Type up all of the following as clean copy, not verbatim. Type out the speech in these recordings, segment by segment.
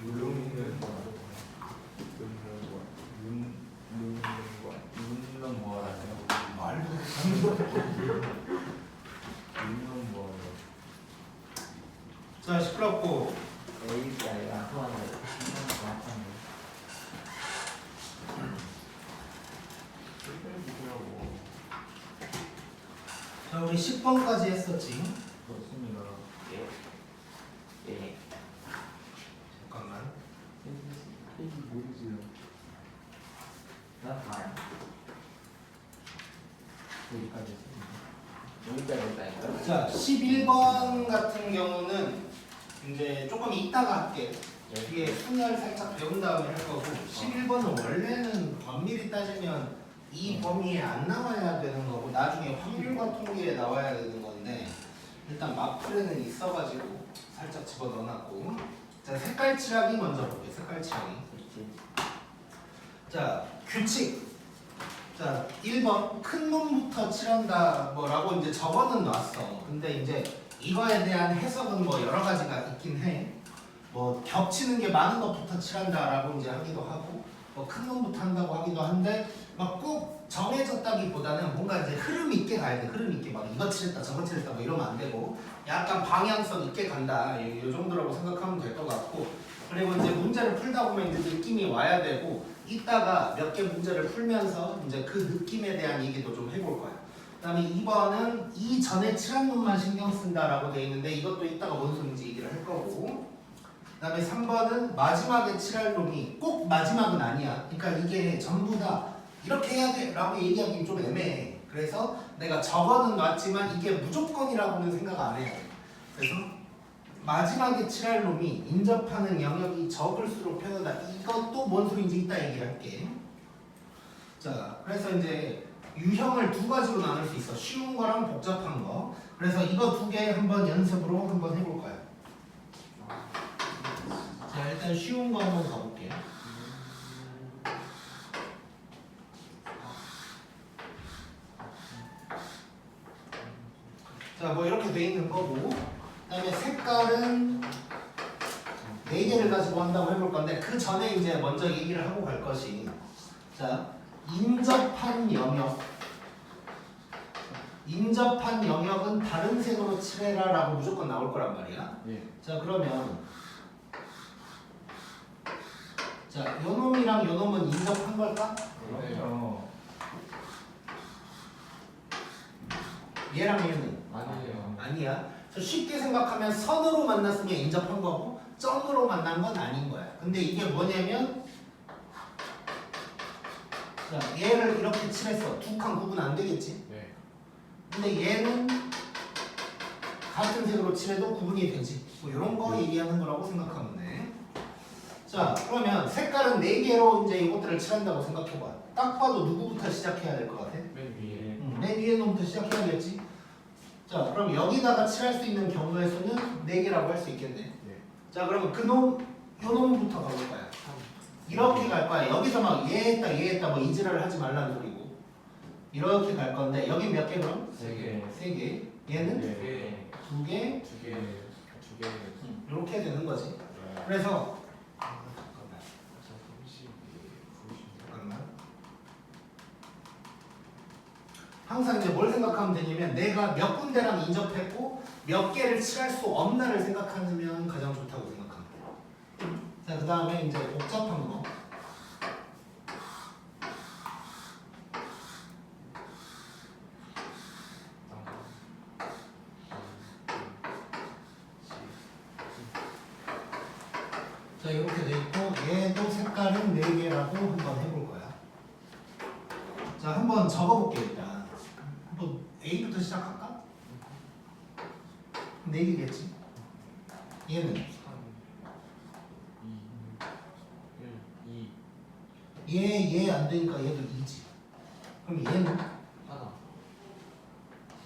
누르는 거 누르는 뭐라네요. 말도 못하는 거. 누르는 뭐. 자, 시끄럽고. API가 소환을 정확한데. 자, 우리 10번까지 했었지. 좋습니다. 예. 잠깐만. 페이지 모르지요. 나 봐요. 여기까지 했다니까. 자, 11번 같은 경우는 이제 조금 이따가 할게. 뒤에 순열 살짝 배운 다음에 할 거고, 11번은 원래는 엄밀히 따지면 이 범위에 안 나와야 되는 거고 나중에 확률과 통계에 나와야 되는 건데 일단 마플에는 있어가지고 살짝 집어넣어놨고. 자, 색깔 칠하기 먼저 볼게요. 색깔 칠하기. 자, 규칙. 자, 1번 큰 놈부터 칠한다 뭐라고 이제 적어는 놨어. 근데 이제 이거에 대한 해석은 뭐 여러 가지가 있긴 해. 뭐 겹치는 게 많은 것부터 칠한다라고 이제 하기도 하고 뭐 큰 놈부터 한다고 하기도 한데 막 꼭 정해졌다기보다는 뭔가 이제 흐름 있게 가야 돼. 흐름 있게 막 이거 칠했다 저거 칠했다 뭐 이러면 안 되고 약간 방향성 있게 간다. 이 정도라고 생각하면 될 것 같고 그리고 이제 문제를 풀다 보면 이제 느낌이 와야 되고 이따가 몇 개 문제를 풀면서 이제 그 느낌에 대한 얘기도 좀 해볼 거야. 그다음에 2번은 이 전에 칠한 놈만 신경 쓴다라고 돼 있는데 이것도 이따가 뭔 소리인지 얘기를 할 거고. 그다음에 3번은 마지막에 칠할 놈이 꼭 마지막은 아니야. 그러니까 이게 전부 다 이렇게 해야 돼 라고 얘기하기 좀 애매해. 그래서 내가 적어는 놨지만 이게 무조건이라고는 생각 안 해요. 그래서 마지막에 칠할 놈이 인접하는 영역이 적을수록 편하다. 이것도 뭔 소리인지 이따 얘기를 할게. 자, 그래서 이제 유형을 두 가지로 나눌 수 있어. 쉬운 거랑 복잡한 거. 그래서 이거 두 개 한번 연습으로 한번 해볼 거야. 자, 일단 쉬운 거 한번 가볼게. 자, 뭐 이렇게 돼 있는 거고. 그다음에 색깔은 4개를 가지고 한다고 해볼 건데 그 전에 이제 먼저 얘기를 하고 갈 것이 자, 인접한 영역. 인접한 영역은 다른 색으로 칠해라 라고 무조건 나올 거란 말이야. 예. 자, 그러면 자, 요 놈이랑 요 놈은 인접한 걸까? 그렇죠. 얘랑 얘는 아니에요. 아니야. 그래서 쉽게 생각하면 선으로 만났으면 인접한 거고 점으로 만난 건 아닌 거야. 근데 이게 뭐냐면 자, 얘를 이렇게 칠했어. 두 칸 구분 안 되겠지? 네. 근데 얘는 같은 색으로 칠해도 구분이 되지. 뭐 이런 거 얘기하는 거라고 생각하면 돼. 자, 그러면 색깔은 4개로 이제 이것들을 칠한다고 생각해봐. 딱 봐도 누구부터 시작해야 될 것 같아? 맨 위에. 맨 위에 놈부터 시작해야겠지? 자, 그럼 여기다가 칠할 수 있는 경우의 수는 4개라고 할 수 있겠네. 네. 자, 그러면 그 놈, 요 놈부터 가볼 거야. 이렇게 갈 거야. 여기서 막 얘 했다 뭐 이지랄을 하지 말라는 소리고. 이렇게 갈 건데 여기 몇 개 그럼? 3개. 3개. 얘는? 2개. 2개. 2개. 2개. 이렇게 되는 거지. 그래서 잠깐만. 항상 이제 뭘 생각하면 되냐면 내가 몇 군데랑 인접했고 몇 개를 칠할 수 없나를 생각하면 가장 좋다고 생각합니다. 자, 그 다음에 이제 복잡한 거. 자, 이렇게 돼 있고 얘도 색깔은 4개라고 한번 해볼 거야. 자, 한번 적어볼게 일단. 한번 A부터 시작할까? 4개겠지? 얘는 3, 2, 1, 2. 얘 안 되니까 얘도 2지. 그럼 얘는 하나.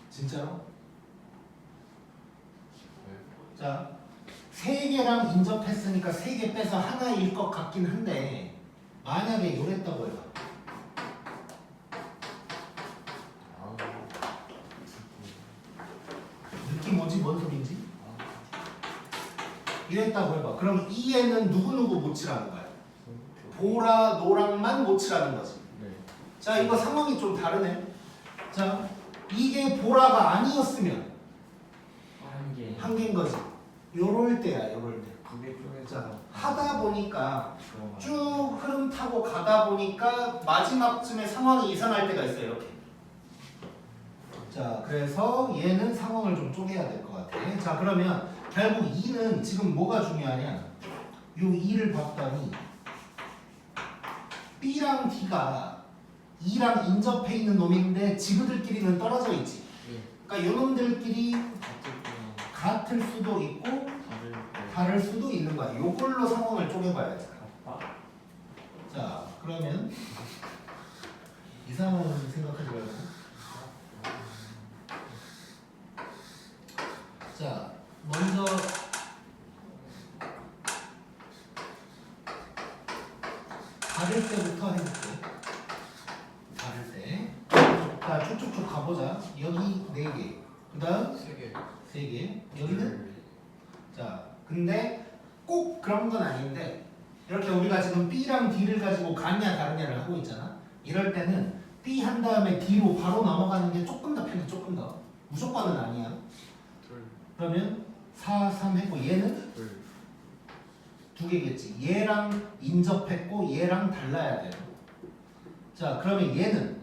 진짜로? 네. 자, 3개랑 인접했으니까 3개 빼서 하나일 것 같긴 한데 만약에 요랬다고 해봐. 느낌 오지? 뭔 소린지? 이랬다고 해봐. 그럼 이에는 누구누구 못 칠하는 거야? 보라, 노랑만 못 칠하는 거지. 네. 자, 이거 상황이 좀 다르네. 자, 이게 보라가 아니었으면 한개 한 개인 거지. 요럴 때야, 요럴 때. 두개 자, 중에서 하다 보니까 들어가는 쭉 흐름 타고 가다 보니까 마지막쯤에 상황이 이상할 때가 있어요, 이렇게. 자, 그래서 얘는 상황을 좀 쪼개야 될 것 같아. 자, 그러면 결국 2는 지금 뭐가 중요하냐? 요 2를 봤더니 B랑 D가 2랑 인접해 있는 놈인데 지그들끼리는 떨어져 있지. 예. 그러니까 요놈들끼리 어쨌거나 같을 수도 있고 다를 때 다를 수도 있는 거야. 요걸로 상황을 쪼개봐야 돼. 아빠 자, 그러면 이상한 생각하지 말고. 자, 먼저 다를 때부터 해볼게. 다를 때. 자, 쭉쭉쭉 가보자. 여기 4개. 그 다음 세개 3개. 여기는? 자, 근데 꼭 그런 건 아닌데 이렇게 우리가 지금 B랑 D를 가지고 같냐 다르냐를 하고 있잖아. 이럴 때는 B 한 다음에 D로 바로 넘어가는 게 조금 더 편해. 조금 더. 무조건은 아니야. 둘 그러면 4, 3 했고 얘는 둘 2개겠지. 얘랑 인접했고 얘랑 달라야 돼요. 자, 그러면 얘는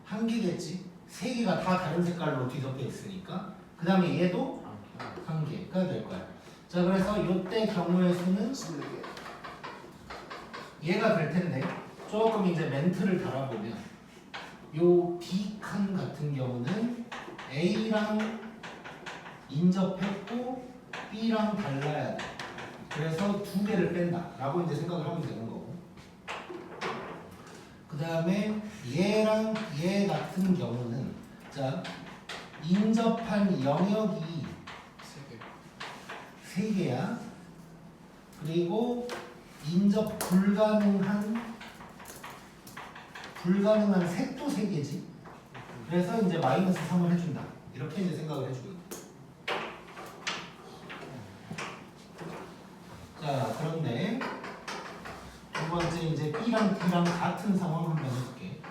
하나 1개겠지. 3개가 다 다른 색깔로 뒤덮여 있으니까. 그 다음에 얘도 하나 1개가 될 거야. 자, 그래서 요때 경우의 수는 얘가 될 텐데 조금 이제 멘트를 달아보면 요 B칸 같은 경우는 A랑 인접했고 B랑 달라야 돼. 그래서 2개를 뺀다 라고 이제 생각을 하면 되는 거고, 그 다음에 얘랑 얘 같은 경우는 자 인접한 영역이 세개 3개야. 그리고 인접 불가능한 색도 3개지. 그래서 이제 마이너스 3을 해준다. 이렇게 이제 생각을 해주고 있다. 자, 그런데 두 번째 이제 B랑 D랑 같은 상황 한번 해볼게.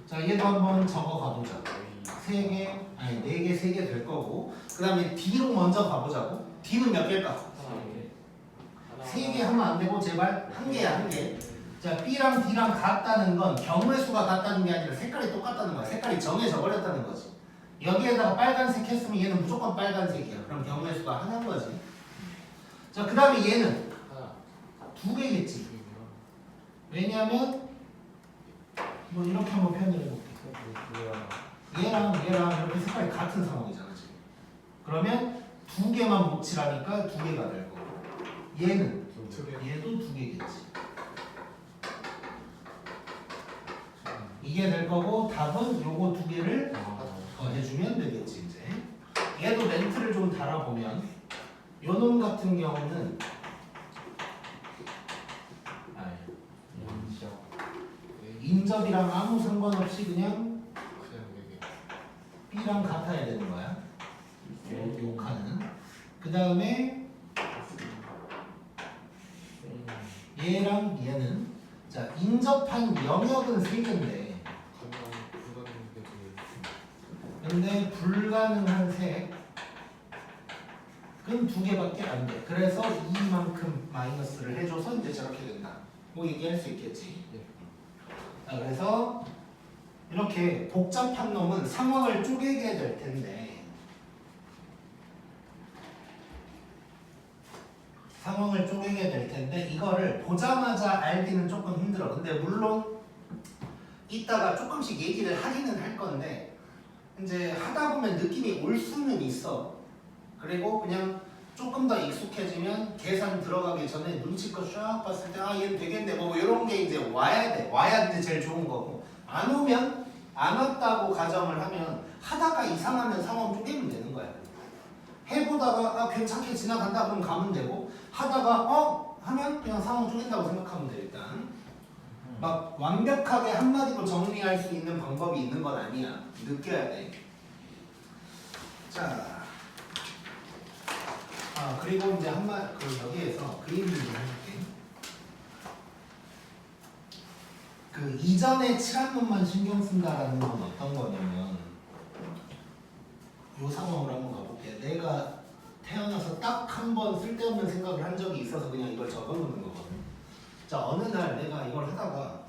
자, 얘도 한번 적어 가보자. 3개, 아니 4개, 3개 될 거고, 그 다음에 D로 먼저 가보자고. D는 몇 개일까? 하나 3개 하면 안 되고 제발 1개야, 1개. 자, B랑 D랑 같다는 건 경우의 수가 같다는 게 아니라 색깔이 똑같다는 거야. 색깔이 정해져 버렸다는 거지. 여기에다가 빨간색 했으면 얘는 무조건 빨간색이야. 그럼 경우의 수가 하나인 거지. 자, 그 다음에 얘는 하나 2개겠지. 두개구나 왜냐면 뭐 이렇게 한번 표현을 해볼게. 얘랑 이렇게 색깔이 같은 상황이잖아 지금. 그러면 2개만 못 칠하니까 2개가 될 거고, 얘는 얘도 2개겠지. 이게 될 거고, 답은 요거 2개를 해주면 되겠지. 이제 얘도 멘트를 좀 달아보면 요 놈 같은 경우는 인접이랑 아무 상관없이 그냥 B랑 같아야 되는 거야. 요 칸은. 그 다음에 얘랑 얘는 자 인접한 영역은 3개인데 근데 불가능한 색은 2개밖에 안 돼. 그래서 이만큼 마이너스를 해줘서 이제 저렇게 된다. 뭐 얘기할 수 있겠지. 자, 그래서 이렇게 복잡한 놈은 상황을 쪼개게 될 텐데, 이거를 보자마자 알기는 조금 힘들어. 근데 물론 이따가 조금씩 얘기를 하기는 할 건데 이제 하다 보면 느낌이 올 수는 있어. 그리고 그냥 조금 더 익숙해지면 계산 들어가기 전에 눈치껏 쫙 봤을 때 얘는 되겠네 뭐 이런 게 이제 와야 돼. 와야 이제 제일 좋은 거고, 안 오면 안 왔다고 가정을 하면 하다가 이상하면 상황 쪼개면 되는 거야. 해보다가 괜찮게 지나간다 그러면 가면 되고, 하다가 하면 그냥 상황 쪼갠다고 생각하면 돼. 일단 막 완벽하게 한마디로 정리할 수 있는 방법이 있는 건 아니야. 느껴야 돼. 자, 그리고 이제 여기에서 그림을 좀 해볼게. 그 이전에 칠한 놈만 신경 쓴다라는 건 어떤 거냐면 이 상황으로 한번 가볼게. 내가 태어나서 딱 한 번 쓸데없는 생각을 한 적이 있어서 그냥 이걸 적어놓는 거거든. 자, 어느 날 내가 이걸 하다가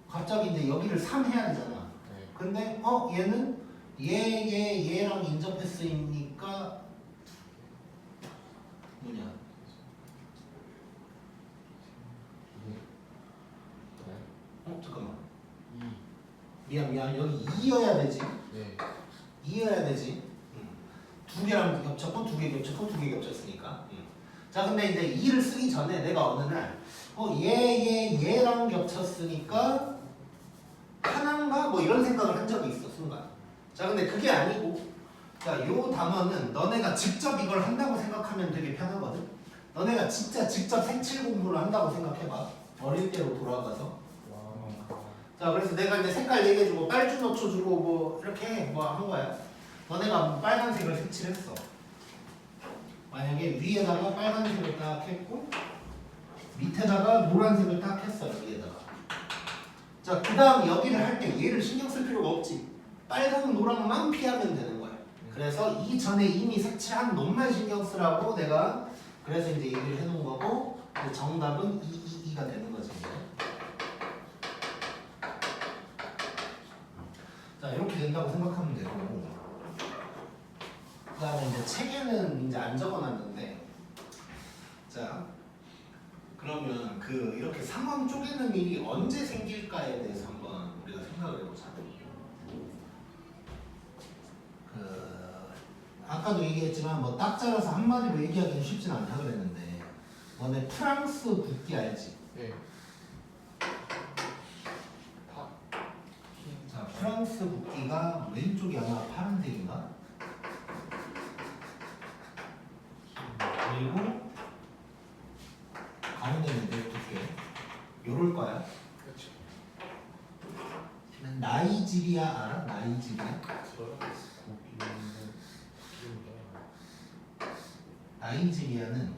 갑자기 이제 여기를 3 해야 되잖아. 네. 근데 얘는 얘랑 인접했으니까 뭐냐? 잠깐만. 미안 여기 2여야 되지. 네. 2여야 되지. 두 개랑 겹쳤고 두 개 겹쳤고 두 개 겹쳤으니까. 자, 근데 이제 2를 쓰기 전에 내가 어느 날 얘랑 겹쳤으니까 하나인가 뭐 이런 생각을 한 적이 있어 순간. 자, 근데 그게 아니고, 자, 요 단어는 너네가 직접 이걸 한다고 생각하면 되게 편하거든. 너네가 진짜 직접 색칠 공부를 한다고 생각해봐. 어릴 때로 돌아가서. 자, 그래서 내가 이제 색깔 얘기해주고 빨주 노초 주고 뭐 이렇게 뭐 한 거야. 너네가 빨간색을 색칠했어. 만약에 위에다가 빨간색을 딱 했고 밑에다가 노란색을 딱 했어. 여기에다가. 자, 그 다음 여기를 할 때 얘를 신경 쓸 필요가 없지. 빨강 노랑만 피하면 되는 거야. 그래서 이전에 이미 색칠한 놈만 신경 쓰라고 내가 그래서 이제 얘기를 해놓은 거고, 정답은 2가 되는 거지. 자, 이렇게 된다고 생각하면 되고, 그 다음에 이제 책에는 이제 안 적어놨는데, 자, 그러면 이렇게 상황 쪼개는 일이 언제 생길까에 대해서 한번 우리가 생각을 해보자. 아까도 얘기했지만 뭐 딱 잘라서 한마디로 얘기하기는 쉽진 않다 그랬는데, 너네 프랑스 국기 알지? 네. 자, 프랑스 국기가 왼쪽이 아마 파란색인가? 그리고 가운데는 두께 요럴 거야. 그렇죠. 나이지리아 알아? 나이지리아? 나이지리아는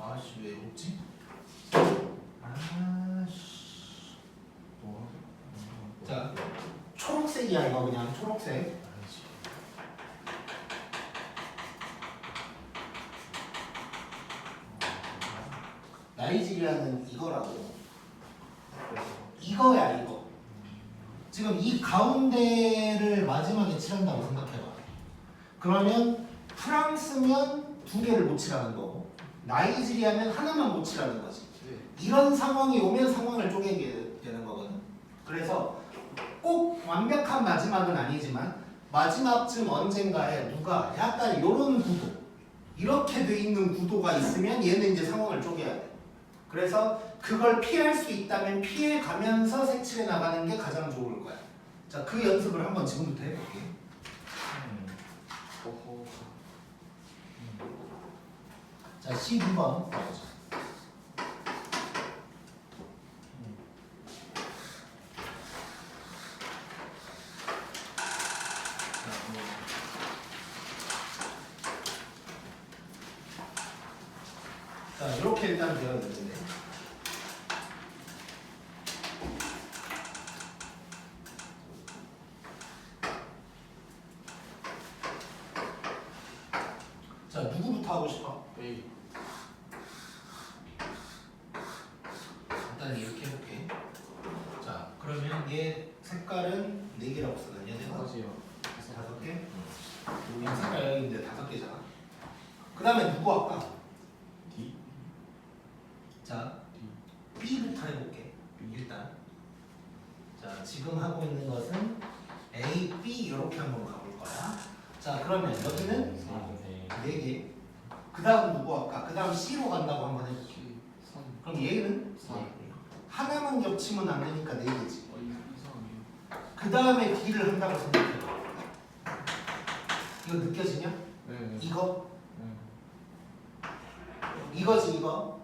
아씨 왜 없지? 아씨. 자, 초록색이야 이거 그냥 초록색. 나이지리아는 이거라고. 이거야 이거. 지금 이 가운데를 마지막에 칠한다고 생각해봐. 그러면 프랑스면 두 개를 못 칠하는 거고, 나이지리아면 하나만 못 칠하는 거지. 이런 상황이 오면 상황을 쪼개게 되는 거거든. 그래서 꼭 완벽한 마지막은 아니지만 마지막쯤 언젠가에 누가 약간 이런 구도, 이렇게 돼 있는 구도가 있으면 얘는 이제 상황을 쪼개야 돼. 그래서 그걸 피할 수 있다면 피해 가면서 색칠해 나가는 게 가장 좋을 거야. 자, 그 연습을 한번 지금부터 해볼게. 자, 12번 가보자. 자, 이렇게 일단 되어 있는데, 자, 누구부터 하고 싶어? A. 일단 이렇게 해볼게. 자, 그러면 얘 색깔은 4개라고 쓰느냐 내가? 가지요. 5개? 응. 이 색깔 여기 이제 5개잖아. 그 다음에 누구 할까? D. 자, B부터 해볼게. 일단. 자, 지금 하고 있는 것은 A, B 이렇게 한번 가볼 거야. 자, 그러면 여기는 4개. 그 다음 누구 할까? 그 다음 C로 간다고 한번 해볼게. 그럼 얘는 4. 하나만 겹치면 안 되니까 4개지. 이상하네요. 그 다음에 D를 한다고 생각해봐. 이거 느껴지냐? 네. 이거? 네. 이거지 이거.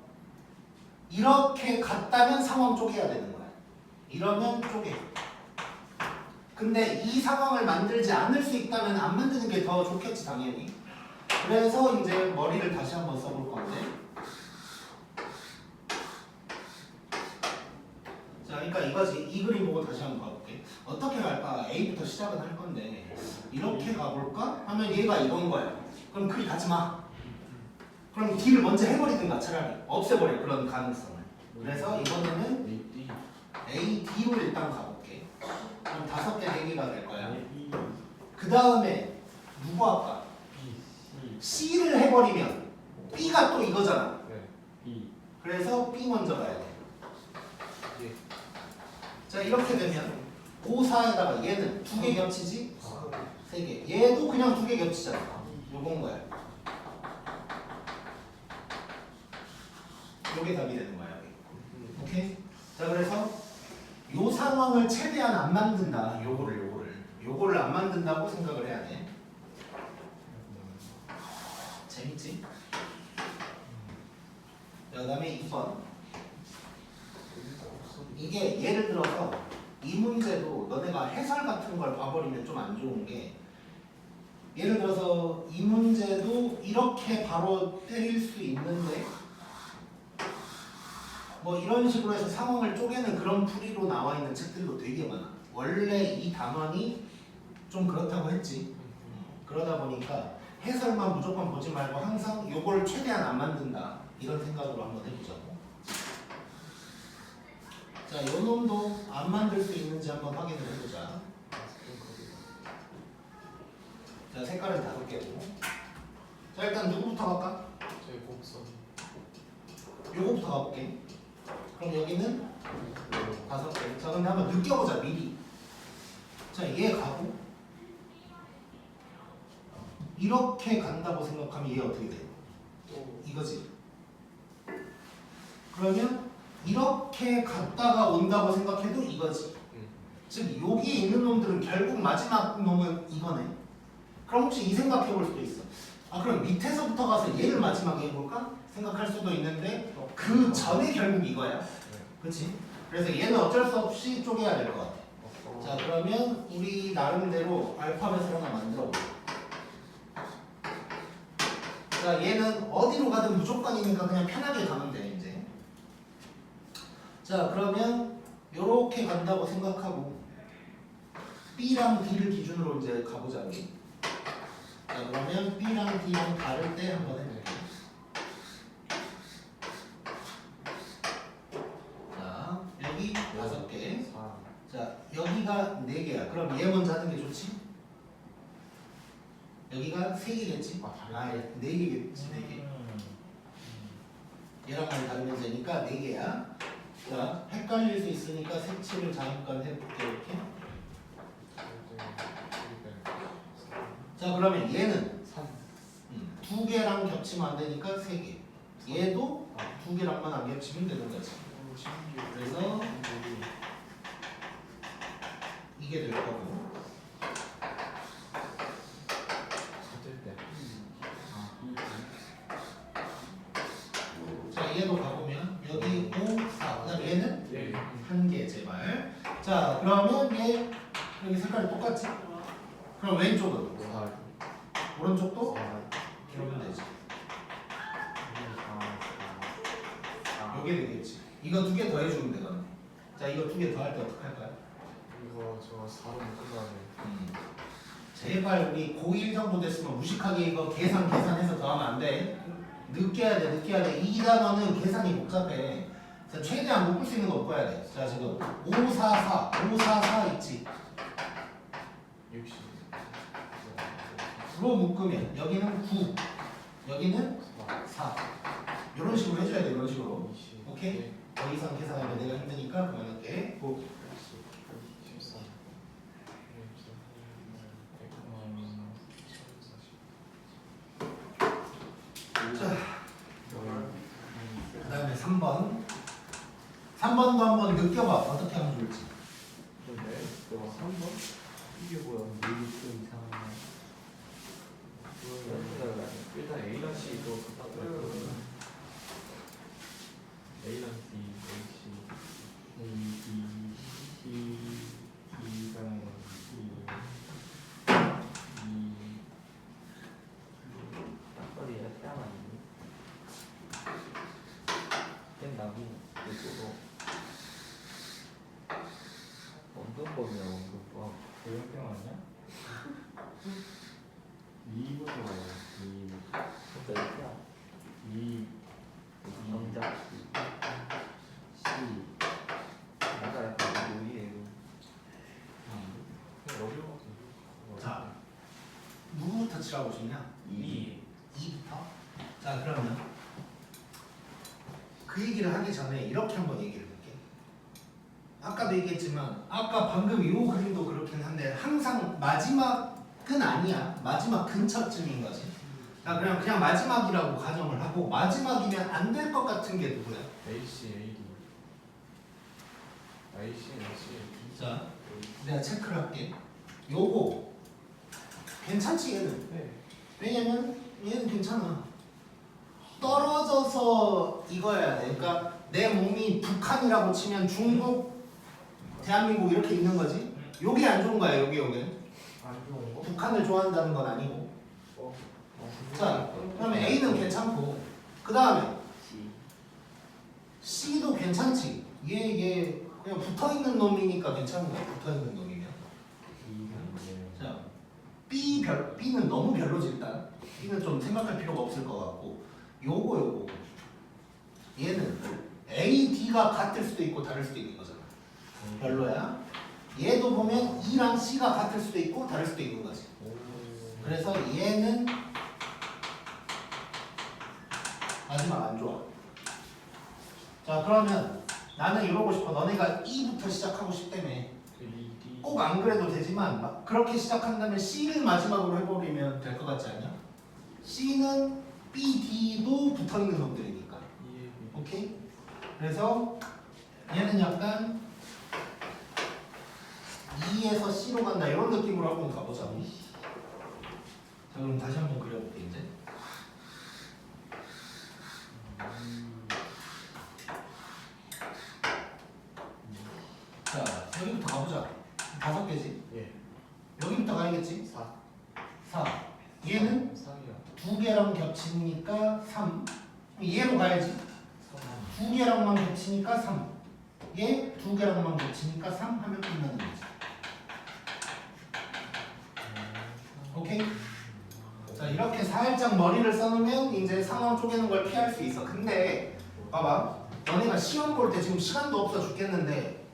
이렇게 갔다면 상황 쪼개야 되는 거야. 이러면 쪼개. 근데 이 상황을 만들지 않을 수 있다면 안 만드는 게 더 좋겠지 당연히. 그래서 이제 머리를 다시 한번 써볼 건데. 자, 그러니까 이거지. 이 그림 보고 다시 한번 가볼게. 어떻게 갈까? A부터 시작은 할 건데 이렇게 가볼까? 하면 얘가 이건 거야. 그럼 그리 가지 마. 그럼 D를 먼저 해버리든가 차라리 없애버려 그런 가능성을. 그래서 이번에는 A, A, D로 일단 가볼게. 그럼 5개 대기가 될 거야. B, 그 다음에 누구 할까? B, C를 해버리면 B가 또 이거잖아. 네, B, 그래서 B 먼저 가야 돼. 예, 자, 이렇게 되면 5, 4에다가 얘는 2개 겹치지? 3개. 얘도 그냥 2개 겹치잖아. 요건 거야. 요게 답이 되는 거야. 여기. 오케이? 자, 그래서 요 상황을 최대한 안 만든다. 요거를 안 만든다고 생각을 해야 돼. 재밌지? 자, 그 다음에 2번. 이게 예를 들어서 이 문제도 너네가 해설 같은 걸 봐버리면 좀 안 좋은 게, 예를 들어서 이 문제도 이렇게 바로 때릴 수 있는데 뭐 이런 식으로 해서 상황을 쪼개는 그런 풀이로 나와 있는 책들도 되게 많아. 원래 이 단원이 좀 그렇다고 했지. 그러다 보니까 해설만 무조건 보지 말고 항상 요걸 최대한 안 만든다 이런 생각으로 한번 해보자고. 자, 요 놈도 안 만들 수 있는지 한번 확인을 해보자. 자, 색깔은 5개고. 자, 일단 누구부터 갈까? 제 곡선, 요거부터 가볼게. 그럼 여기는 5개. 자, 근데 한번 느껴보자 미리. 자, 얘 가고 이렇게 간다고 생각하면 얘 어떻게 돼? 또 이거지. 그러면 이렇게 갔다가 온다고 생각해도 이거지. 즉 여기 있는 놈들은 결국 마지막 놈은 이거네. 그럼 혹시 이 생각해 볼 수도 있어. 아, 그럼 밑에서부터 가서 얘를 마지막에 해볼까? 생각할 수도 있는데 그 전에 결국 이거야. 그렇지? 그래서 얘는 어쩔 수 없이 쪼개야 될 것 같아. 자, 그러면 우리 나름대로 알파벳을 하나 만들어 보자. 자, 얘는 어디로 가든 무조건이니까 그냥 편하게 가면 돼 이제. 자, 그러면 요렇게 간다고 생각하고 B랑 D를 기준으로 이제 가보자 우리. 자, 그러면 B랑 D랑 다를 때 한번 해볼게. 자, 여기 5개. 4, 자, 여기가 4개야. 그럼 얘 먼저 하는 게 좋지? 여기가 3개겠지? 아, 4개겠지, 4개. 얘랑 많이 다른 문제니까 4개야. 자, 헷갈릴 수 있으니까 색칠을 잠깐 해볼게, 이렇게. 자, 그러면 얘는 3, 2개랑 겹치면 안 되니까 3개. 얘도 2개랑만 안 겹치면 되는 거지. 그래서 이게 될 거고. 같을 때, 자, 얘도 가보면 여기 5, 4. 그 다음에 얘는 예, 1개 제발. 자, 그러면 얘 여기 색깔이 똑같지? 그럼 왼쪽은? 4, 오른쪽도? 4, 그러면 되지. 4, 요게 되겠지. 이거 2개 더 해주면 되거든. 자, 이거 2개 더 할 때 어떻게 할까요? 이거 저 4로 묶은 제발 우리 고1 정도 됐으면 무식하게 이거 계산해서 더하면 안 돼. 느껴야 돼. 이 단어는 계산이 복잡해. 자, 최대한 묶을 수 있는 거 묶어야 돼. 자, 지금 544 있지. 60, 로 묶으면 여기는 9, 여기는 4. 이런 식으로 해줘야 돼. 이런 식으로. 20, 오케이? 더 이상 계산하면 내가 힘드니까 그만할게. 고. 13, 140. 자, 그 다음에 3번. 3번도 한번 느껴봐. 어떻게 하면 좋을지. 근데 이거 3번? 이게 뭐야? 좀 이상하네. 일단 A랑 C 도 A랑 D, A, C A, B, C, D가 나왔거든요. 와, 조용병 아니야? 2부터 가요. 2부터. 진짜 이렇게 2, 정작 C 뭔가 약간 우리의 어려워. 자, 누구부터 칠하고 싶냐? 2 2부터? 자, 그러면 그 얘기를 하기 전에 이렇게 한번 얘기를 해볼게. 아까도 얘기했지만 아까 방금 이 그림도 그렇긴 한데 항상 마지막은 아니야. 마지막 근처쯤인 거지. 자, 그냥 마지막이라고 가정을 하고 마지막이면 안 될 것 같은 게 누구야? AC, AD. AC, AC. 자, 내가 체크를 할게. 요거 괜찮지 얘는? 네. 왜냐면 얘는 괜찮아. 떨어져서 이거야 돼. 그러니까 내 몸이 북한이라고 치면 중국, 대한민국 이렇게 있는 거지. 요게 안 좋은 거야. 요게. 안 좋은 거? 북한을 좋아한다는 건 아니고. 어. 자, 그러면 A는 괜찮고 그 다음에 C. C도 괜찮지. 얘 그냥 붙어있는 놈이니까 괜찮은 거야. 붙어있는 놈이면. 자, B는 너무 별로지 일단. B는 좀 생각할 필요가 없을 것 같고 요거 얘는 A, D가 같을 수도 있고 다를 수도 있는 거잖아. 별로야. 얘도 보면 E랑 C가 같을 수도 있고 다를 수도 있는 거지. 그래서 얘는 마지막 안 좋아. 자, 그러면 나는 이러고 싶어. 너네가 E부터 시작하고 싶다며. 꼭 안 그래도 되지만 막 그렇게 시작한다면 C를 마지막으로 해버리면 될 것 같지 않냐? C는 B, D도 붙어있는 놈들이니까. 오케이? 그래서 얘는 약간 E에서 C로 간다 이런 느낌으로 한번 가보자. 자, 그럼 다시 한번 그려볼게 이제. 자, 여기부터 가보자. 5개지? 예. 여기부터 가야겠지? 4 4. 얘는 3이야. 2개랑 겹치니까 3. 얘로 가야지. 2개랑만 겹치니까 3. 얘 2개랑만 겹치니까 3 하면 끝나는 거지. 오케이? 자, 이렇게 살짝 머리를 써놓으면 이제 상황 쪼개는 걸 피할 수 있어. 근데 봐봐. 너네가 시험 볼 때 지금 시간도 없어 죽겠는데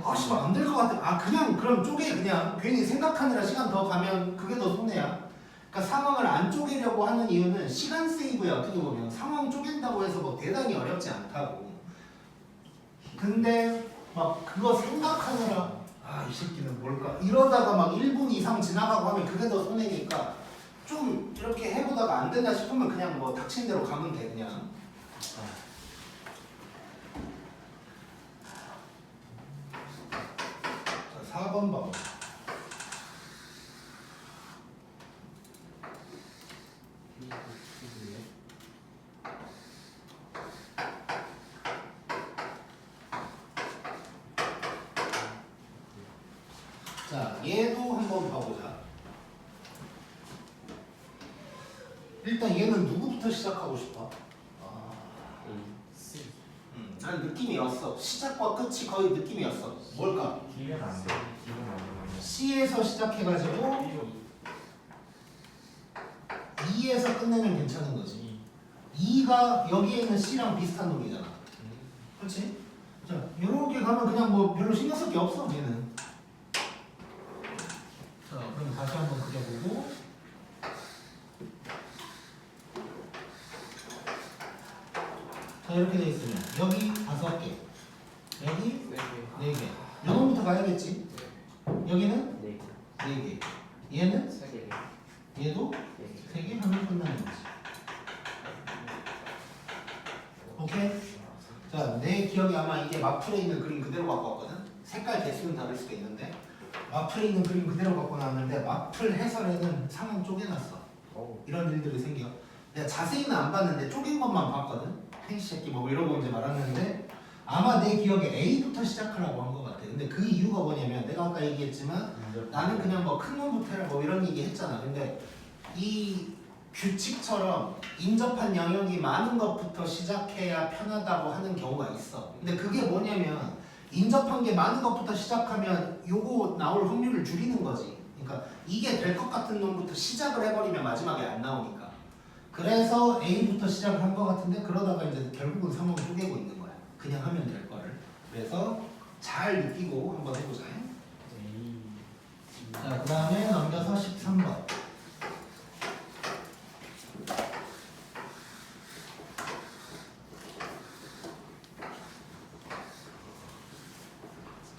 아, 씨발 안 될 것 같아. 아, 그냥 그럼 쪼개. 그냥 괜히 생각하느라 시간 더 가면 그게 더 손해야. 그러니까 상황을 안 쪼개려고 하는 이유는 시간 세이브야. 어떻게 보면 상황 쪼갠다고 해서 뭐 대단히 어렵지 않다고. 근데 막 그거 생각하느라 아, 이 새끼는 뭘까 이러다가 막 1분 이상 지나가고 하면 그게 더 손해니까 좀 이렇게 해보다가 안 된다 싶으면 그냥 뭐 닥친 대로 가면 돼 그냥. 자, 4번 봐봐. 자, 얘도 한번 봐보자. 일단 얘는 누구부터 시작하고 싶어? C 난 느낌이었어. 시작과 끝이 거의 느낌이었어. 뭘까? D면 안 돼. D면 안 돼. C에서 시작해가지고 B로 E에서 끝내면 괜찮은 거지. 2. 2가 여기에 있는 C랑 비슷한 놈이잖아. 그렇지? 자, 이렇게 가면 그냥 뭐 별로 신경 쓸 게 없어 얘는. 자, 그럼 다시 한번 그려보고. 자, 이렇게 돼 있으면 여기 5개, 여기 4개. 요놈부터 가야겠지? 여기는 4개. 얘는 3개 얘도 3개 하면 끝나는 거지. 오케이? 자, 내 기억에 아마 이게 마플에 있는 그림 그대로 갖고 왔거든? 색깔 개수는 다를 수도 있는데 마플에 있는 그림 그대로 갖고 나왔는데 마플 해설에는 상황 쪼개놨어. 이런 일들이 생겨. 내가 자세히는 안 봤는데 쪼갠 것만 봤거든? 펜시 새끼 뭐 이러고 이제 말았는데 아마 내 기억에 A부터 시작하라고 한 것 같아. 근데 그 이유가 뭐냐면 내가 아까 얘기했지만 나는 그냥 뭐 큰 놈부터 해라 뭐 이런 얘기 했잖아. 근데 이 규칙처럼 인접한 영역이 많은 것부터 시작해야 편하다고 하는 경우가 있어. 근데 그게 뭐냐면 인접한 게 많은 것부터 시작하면 요거 나올 확률을 줄이는 거지. 그러니까 이게 될 것 같은 놈부터 시작을 해버리면 마지막에 안 나오니까. 그래서 A부터 시작을 한 것 같은데 그러다가 이제 결국은 3으로 쪼개고 있는 거야. 그냥 하면 될 거를. 그래서 잘 느끼고 한번 해보자. 자, 그 다음에 넘겨서 13번.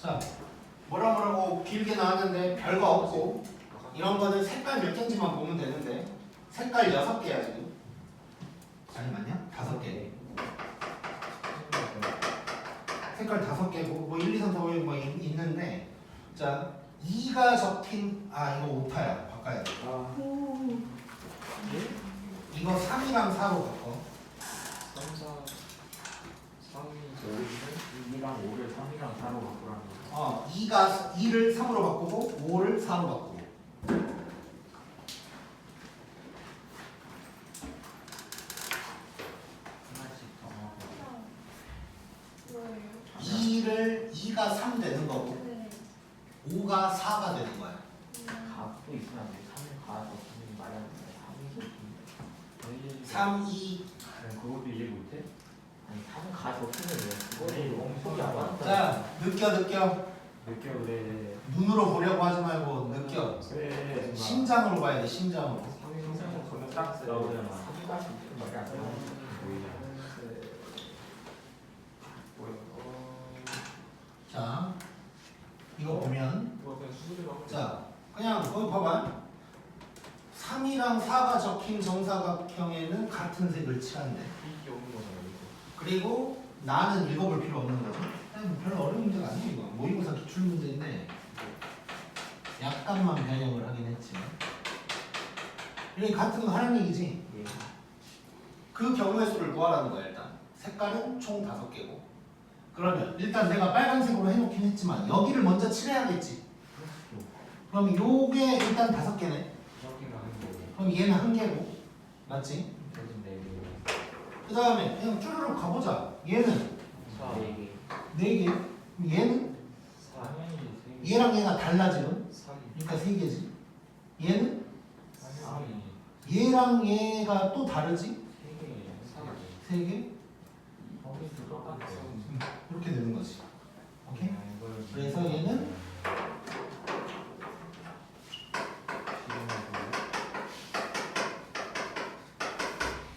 자, 뭐라고 길게 나왔는데 별거 없고 이런 거는 색깔 몇 개인지만 보면 되는데 색깔 6개야 지금. 아니 맞냐? 5개. 색깔 5개고 뭐 1, 2, 3, 4, 5, 6 뭐 있는데 자 2가 적힌 이거 오타야. 바꿔야 돼. 이거 3이랑 4로 바꿔. 3, 4, 3이 2랑 5를 3이랑 4로 바꾸라는 거. 2를 3으로 바꾸고 5를 4로 바꾸고. 하나씩 더 하고. 2가 3 되는 거고 5가 4가 되는 거야. 값도 있으면 안 돼. 3을 가서 3이 말이 안 돼. 3이 3, 2. 그것도 이해 못해? 아니 3은 가서 없으면 왜? 그거는 속이 안 맞다. 자, 느껴. 느껴 그래. 눈으로 보려고 하지 말고 느껴. 그래. 심장으로 봐야 돼. 심장으로. 3이 항상 저는 딱 나오잖아. 3이 있으면 말이 안 돼. 자, 이거 보면 이거 그냥 수술이라고 하면 자, 그냥 거기 봐봐. 3이랑 4가 적힌 정사각형에는 같은 색을 칠한대. 이게 없는 거잖아요. 이거. 그리고 나는 읽어볼 필요 없는 거죠. 별로 어려운 문제가 아니에요. 이거 모의고사 기출 문제인데 약간만 변형을 하긴 했지만 이게 같은 거 하라는 얘기지. 예. 그 경우의 수를 구하라는 거야. 일단 색깔은 총 5개고 그러면 일단 내가 빨간색으로 해놓긴 했지만 여기를 먼저 칠해야겠지. 그럼 요게 일단 5개네. 저기가 한 거고. 그럼 얘는 1개고 맞지? 저긴 4개. 그 다음에 그냥 쭈르륵 가보자. 얘는 4, 4개. 4개. 그럼 얘는 4, 당연히 3개. 얘랑 얘가 달라 지금. 3, 그러니까 3개지. 얘는 3이. 얘랑 얘가 또 다르지? 3개. 3개? 범위도 똑같아요. 이렇게 되는 거지. 오케이? 이걸 그래서 얘는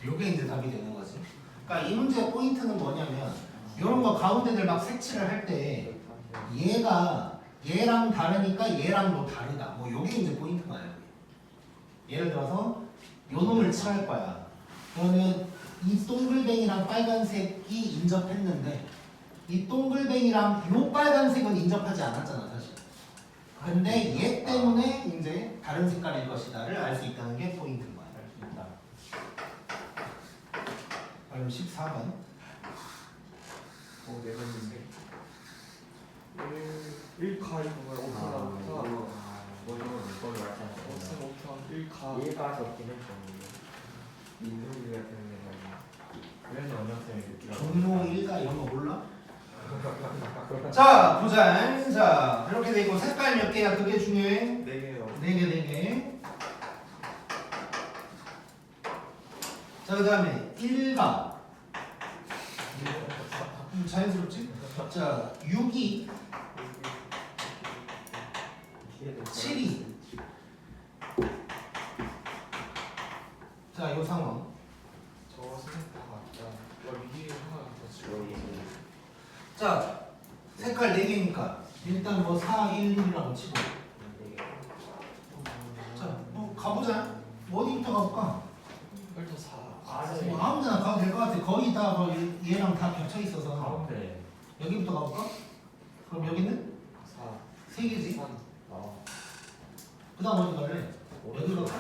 요게 이제 답이 되는 거지. 그러니까 이 문제의 포인트는 뭐냐면 이런 거 가운데들 막 색칠을 할 때 얘가 얘랑 다르니까 얘랑도 다르다. 뭐 요게 이제 포인트가 아니야. 예를 들어서 요 놈을 칠할 거야. 그러면 이 동글뱅이랑 빨간색이 인접했는데 이 동글뱅이랑 요 빨간색은 인접하지 않았잖아 사실. 근데 얘 때문에 이제 다른 색깔일 것이다를 알 수 있다는 게 포인트인 거야. 알 수 있다. 그럼 14번. 내가 있는데 1카 이거가 5카 나오니까 이걸로 말하잖아. 5카 1카 얘가 적긴 했었는데 인수기 같은 데가 그래서 원장쌤이 느끼라고. 종로 1가 이런 거 몰라? 자 보자. 자 이렇게 돼 있고 색깔 몇 개야? 그게 중요해. 4개요. 4개. 자 그 다음에 1가 자연스럽지? 자 6이 7이 자 요 상황. 저 생각 다 맞다. 위에 하나 더 치고 자 색깔 4개니까 일단 뭐 4, 1, 1이라고 치고 자 뭐 가보자. 어디부터 가볼까? 일단 4. 뭐 아무 데나 가도 될 것 같아. 거의 다 얘랑 다 겹쳐 있어서 가운데. 여기부터 가볼까? 그럼 여기는 4. 3개지. 3. 그 다음 어디 갈래? 여기 갈까?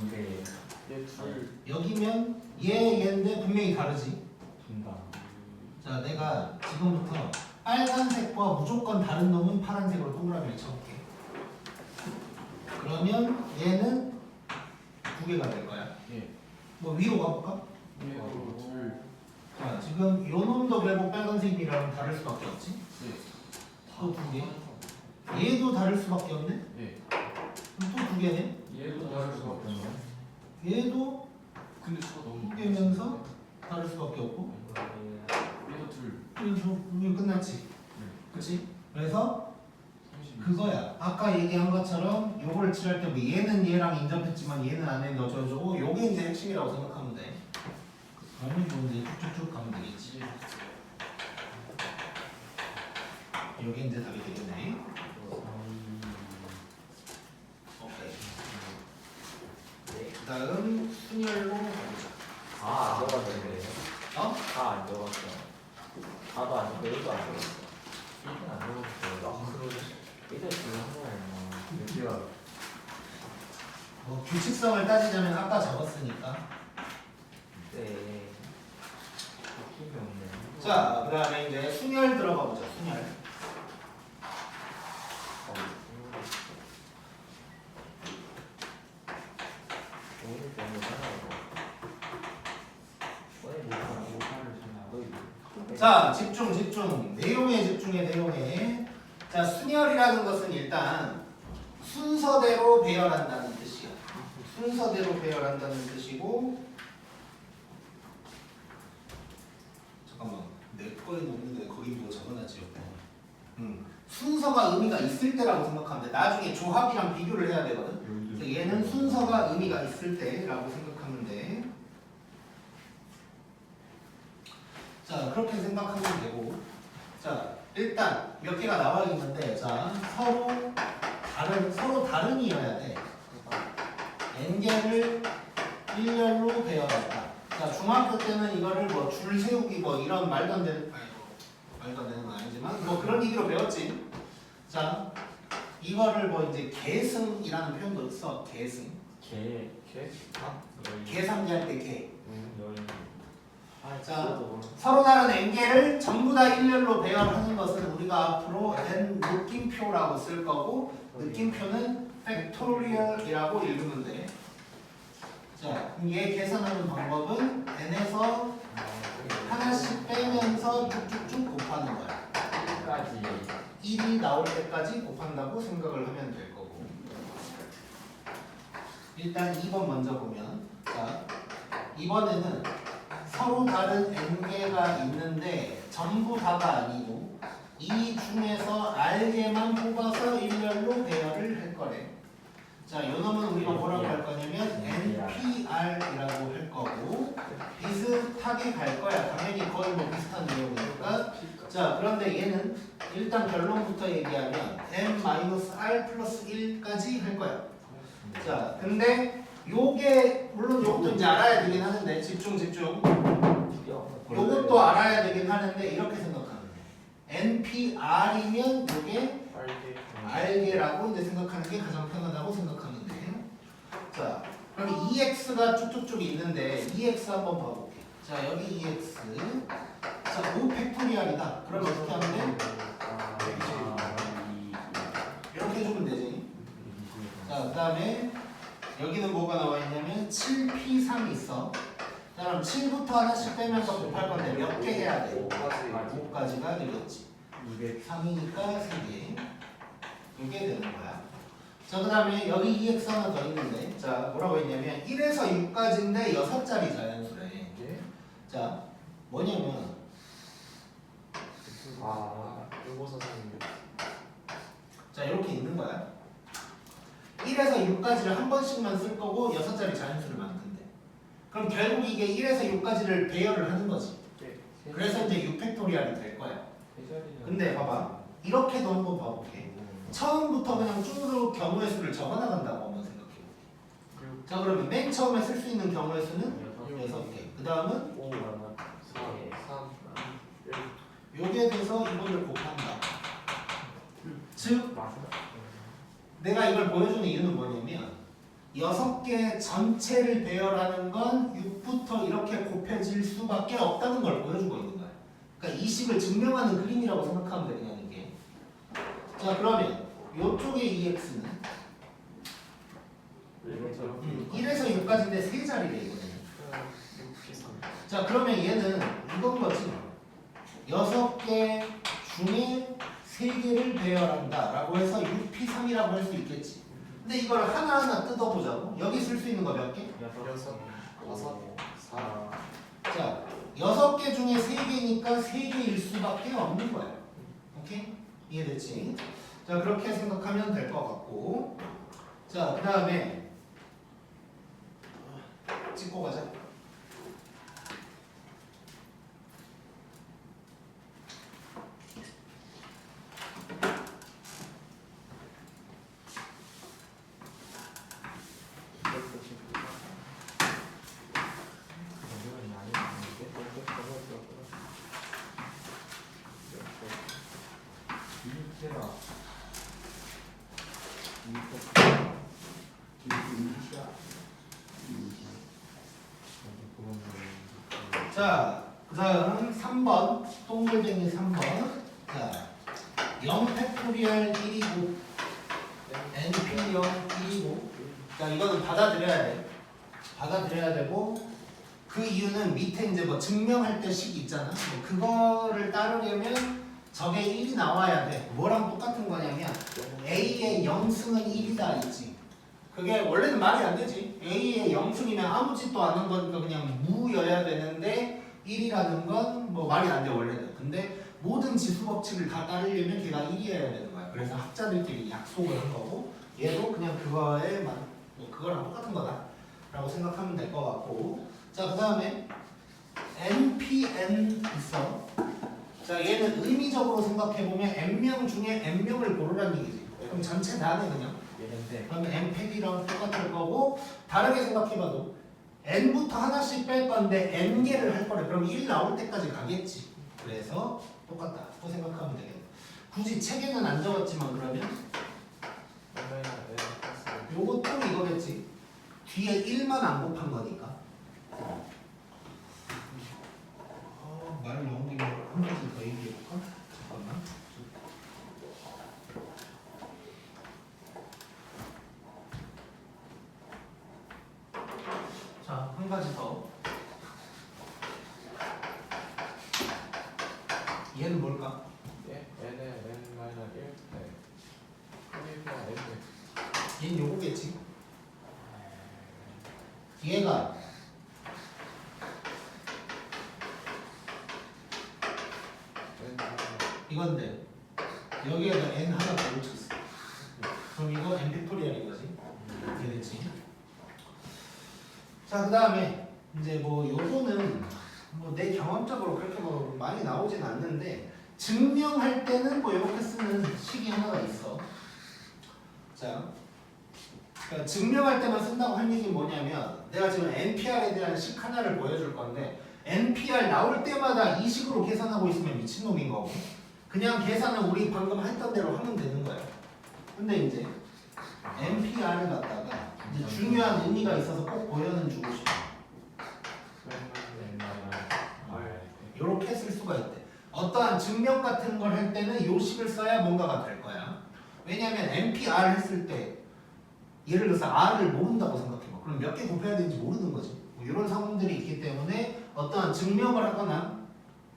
인데 얘 둘. 여기면 얘인데 분명히 다르지. 분당. 자 내가 지금부터 빨간색과 무조건 다른 놈은 파란색으로 동그라미를 쳐볼게. 그러면 얘는 2개가 될 거야. 예. 뭐 위로 가볼까? 얘도 둘. 자 지금 요 놈도 결국 빨간색이랑 다를 수밖에 없지. 네. 또 2개. 얘도 다를 수밖에 없네. 예. 그럼 또 2개네. 얘도 다를 수밖에 없네. 얘도 근데 수가 너무 2개면서 다를 수밖에 없고. 얘도 둘. 그래서 이게 끝났지. 그렇지? 그래서 30. 그거야. 아까 얘기한 것처럼 요걸 칠할 때 뭐 얘는 얘랑 인접했지만 얘는 안 했는데 어쩌고저쩌고 요게 이제 핵심이라고 생각하면 돼. 너무 좋은데 쭉쭉쭉 가면 되겠지. 요게 이제 답이 되겠네. 오케이. 그 다음 순열로 가보자. 다안 적었는데. 어? 다안 적었어. 다도 안 적고 1도 안 적었어. 1도 안 적었어. 그러네. 1도 지금 한 거야. 몇 개야? 뭐 규칙성을 따지자면 아까 적었으니까. 네. 느낌이 없네. 자, 그 다음에 이제 순열 들어가 보자. 순열. 오늘 너무 잘하고. 오늘 못하는 너 자, 집중. 내용에 집중해, 내용에. 자, 순열이라는 것은 일단 순서대로 배열한다는 뜻이야. 순서대로 배열한다는 뜻이고. 잠깐만, 내 거에 없는데 거기 뭐 적어놨지 옆에. 순서가 의미가 있을 때라고 생각하면 돼. 나중에 조합이랑 비교를 해야 되거든. 그래서 얘는 순서가 의미가 있을 때라고 생각하면 돼. 자, 그렇게 생각하면 되고. 자, 일단 몇 개가 나와 있는데, 자, 서로 다른이어야 돼. n개를 일렬로 배열한다. 자, 중학교 때는 이거를 뭐 줄 세우기 뭐 이런 말도 안 되는 건 아니지만 뭐 그런 얘기로 배웠지. 자, 이거를 뭐 이제 계승이라는 표현도 있어. 계승. 계산기할 때 계. 자, 서로 다른 n개를 전부 다 일렬로 배열하는 것은 우리가 앞으로 n 느낌표라고 쓸 거고, 느낌표는 팩토리얼이라고 읽으면 돼. 자, 그럼 얘 계산하는 방법은 n에서 하나씩 빼면서 쭉쭉쭉 곱하는 거야. 1이 나올 때까지 곱한다고 생각을 하면 될 거고. 일단 2번 먼저 보면, 자, 이번에는 서로 다른 n개가 있는데 전부 다가 아니고 이 중에서 r개만 뽑아서 일렬로 배열을 할 거래. 자, 요 놈은 우리가 뭐라고 할 거냐면 npr이라고 할 거고, 비슷하게 갈 거야. 당연히 거의 뭐 비슷한 내용이니까. 자, 그런데 얘는 일단 결론부터 얘기하면 n-r 플러스 1까지 할 거야. 자, 근데 요게 물론 요것도 이제 알아야 되긴 하는데, 집중. 요것도 알아야 되긴 하는데 이렇게 생각하면 돼. npr이면 요게 r개라고 이제 생각하는 게 가장 편하다고 생각하면 돼요. 자, 그럼 ex가 쭉쭉쭉 있는데 ex 한번 봐볼게. 자, 여기 ex. 자, 5 팩토리얼이다. 그럼 어떻게 하면 돼? 이렇게 해주면 되지. 자, 그 다음에 여기는 뭐가 나와 있냐면 7p3이 있어. 자, 그럼 7부터 하나씩 빼면서 곱할 건데 몇 개 해야 돼? 5까지가 되겠지. 203이니까 3개. 이게 되는 거야. 자, 그 다음에 여기 EX 하나 더 있는데, 자, 뭐라고 했냐면 1에서 6까지인데 6자리 자연수래. 자, 뭐냐면 요거 선생님. 자, 이렇게 있는 거야. 1에서 6까지를 한 번씩만 쓸 거고 6자리 자연수를 만든대. 그럼 결국 이게 1에서 6까지를 배열을 하는 거지. 그래서 이제 6팩토리얼이 될 거야. 근데 봐봐, 이렇게도 한번 봐볼게. 처음부터 그냥 쭉 경우의 수를 적어나간다고 한번 생각해볼게. 자, 그러면 맨 처음에 쓸 수 있는 경우의 수는 6개. 그 다음은 5, 3, 여기에 대해서 이거를 곱한다. 즉, 내가 이걸 보여주는 이유는 뭐냐면 6개 전체를 배열하는 건 6부터 이렇게 곱해질 수밖에 없다는 걸 보여주고 있는 거야. 그러니까 이 식을 증명하는 그림이라고 생각하면 돼, 그냥 이게. 자, 그러면 이쪽의 EX는 1에서 6까지인데 3자리래 이거는. 자, 그러면 얘는 이건 거지. 6개 중에 3개를 배열한다 라고 해서 6P3이라고 할 수 있겠지. 근데 이걸 하나하나 뜯어보자고. 여기 쓸 수 있는 거 몇 개? 여섯, 다섯, 사. 자, 6개 중에 3개니까 3개일 수밖에 없는 거야. 오케이? 이해됐지? 자, 그렇게 생각하면 될 것 같고. 자, 그 다음에 찍고 가자. 자, 그 다음 3번 동글뱅이 3번. 자, 0 팩토리얼 1이고 NP 0 1이고. 자, 이거는 받아들여야 돼. 받아들여야 되고, 그 이유는 밑에 이제 뭐 증명할 때 식 있잖아. 뭐 그거를 따르려면 저게 1이 나와야 돼. 뭐랑 똑같은 거냐면 A의 0승은 1이다 있지. 그게 원래는 말이 안 되지. A의 0승이면 아무 짓도 안 한 거니까 그냥 무여야 되는데 1이라는 건 뭐 말이 안 돼 원래는. 근데 모든 지수 법칙을 다 따르려면 걔가 1이어야 되는 거야. 그래서 학자들끼리 약속을 한 거고, 얘도 그냥 그거에만 뭐 그거랑 똑같은 거다라고 생각하면 될 것 같고. 자, 그 다음에 NPN 있어. 자, 얘는 의미적으로 생각해보면 N명 중에 N명을 고르라는 얘기지. 그럼 전체 다네 그냥. 그러면 N팩이랑 똑같을 거고, 다르게 생각해봐도 N부터 하나씩 뺄 건데 N개를 할 거래. 그럼 1 나올 때까지 가겠지. 그래서 똑같다고 생각하면 되겠다. 굳이 책에는 안 적었지만 그러면 요것도 이거겠지. 뒤에 1만 안 곱한 거니까. 말 나온 김에 한 가지 더 얘기해볼까? 잠깐만. 자, 한 가지 더. 얘는 뭘까? 얘는 요거겠지. 얘가 이건데 여기에다 n 하나 더 붙였어. 그럼 이거 n 팩토리얼인 거지. 이렇게 됐지. 자, 그 다음에 이제 뭐 요거는 뭐 내 경험적으로 그렇게 뭐 많이 나오진 않는데, 증명할 때는 뭐 이렇게 쓰는 식이 하나가 있어. 자, 그러니까 증명할 때만 쓴다고 할 얘기는 뭐냐면, 내가 지금 NPR에 대한 식 하나를 보여줄 건데 NPR 나올 때마다 이 식으로 계산하고 있으면 미친놈인 거고, 그냥 계산은 우리 방금 했던 대로 하면 되는 거야. 근데 이제 NPR을 갖다가 이제 중요한 의미가 있어서 꼭 보여는 주고 싶어. 이렇게 쓸 수가 있대. 어떠한 증명 같은 걸 할 때는 요 식을 써야 뭔가가 될 거야. 왜냐면 NPR 했을 때 예를 들어서 R을 모른다고 생각해봐. 그럼 몇 개 곱해야 되는지 모르는 거지. 뭐 이런 상황들이 있기 때문에 어떠한 증명을 하거나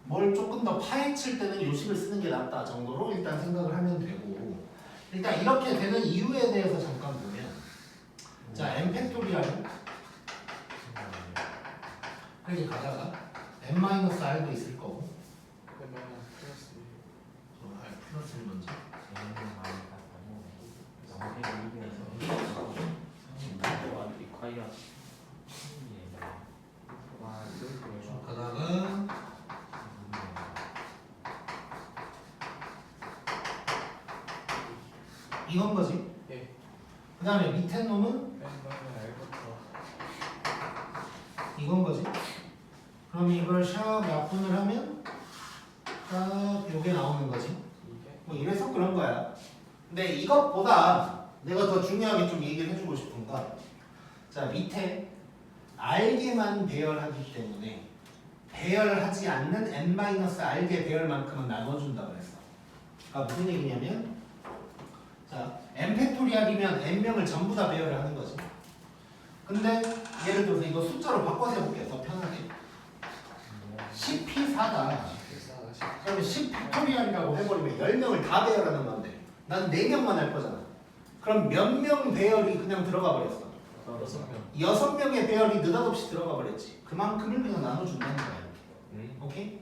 뭘 조금 더 파헤칠 때는 요 식을 쓰는 게 낫다 정도로 일단 생각을 하면 되고, 일단 이렇게 되는 이유에 대해서 잠깐 보면, 자, n 팩토리얼 이렇게 가다가 n-r도 있을 거고, r 플러스를 먼저 가다가 이건 거지. 그 다음에 밑에 놈은 이건 거지. 그럼 이걸 샥 약분을 하면 딱 요게 나오는 거지. 뭐 이래서 그런 거야. 근데 이것보다 내가 더 중요하게 좀 얘기를 해주고 싶은 건, 자, 밑에 R개만 배열하기 때문에 배열하지 않는 n-R개 배열만큼은 나눠준다 그랬어. 그러니까 무슨 얘기냐면, 자, n 팩토리얼이면 n명을 전부 다 배열을 하는 거지. 근데 예를 들어서 이거 숫자로 바꿔서 해볼게. 더 편하게. CP4다. 그럼 그러면 10 팩토리얼이라고 해버리면 10명을 다 배열하는 건데 난 4명만 할 거잖아. 그럼 몇 명 배열이 그냥 들어가 버렸어. 6명. 6명의 배열이 느닷없이 들어가 버렸지. 그만큼을 그냥 나눠준다는 거야. 오케이?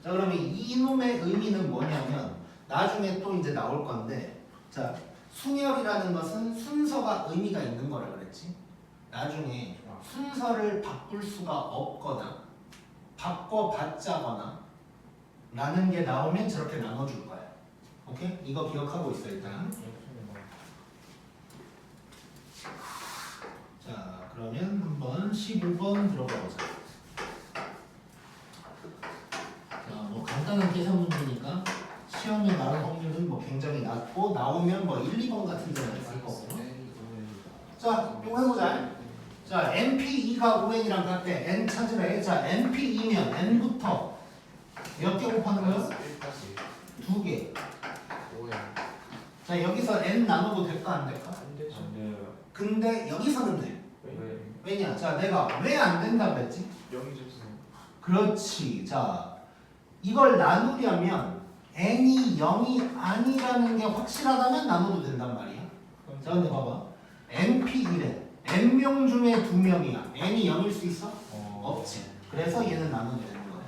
자 그러면 이놈의 의미는 뭐냐면 나중에 또 이제 나올 건데 자 순열이라는 것은 순서가 의미가 있는 거라 그랬지. 나중에 순서를 바꿀 수가 없거나 바꿔봤자거나 라는 게 나오면 저렇게 나눠줄 거야. 오케이? 이거 기억하고 있어 일단. 자 그러면 한번 15번 들어가 보자. 뭐 간단한 계산 문제니까 시험에 나올 확률은 뭐 굉장히 낮고 나오면 뭐 1, 2번 같은 데는 있을 거고. 자, 이거 해보자. 자, NP2가 5N이랑 같대. N 찾으래. 자, NP2면 N부터 몇 개 곱하는 거야? 2개. 자, 여기서 N 나누고 될까 안 될까? 근데 여기서는 돼. 왜냐? 자, 내가 왜 안 된다고 했지? 0이 접수. 그렇지. 자, 이걸 나누려면 n이 0이 아니라는 게 확실하다면 나눠도 된단 말이야. 자, 근데 봐봐. np1에 n명 중에 2명이야. n이 0일 수 있어? 없지. 그래서 얘는 나눠도 되는 거야.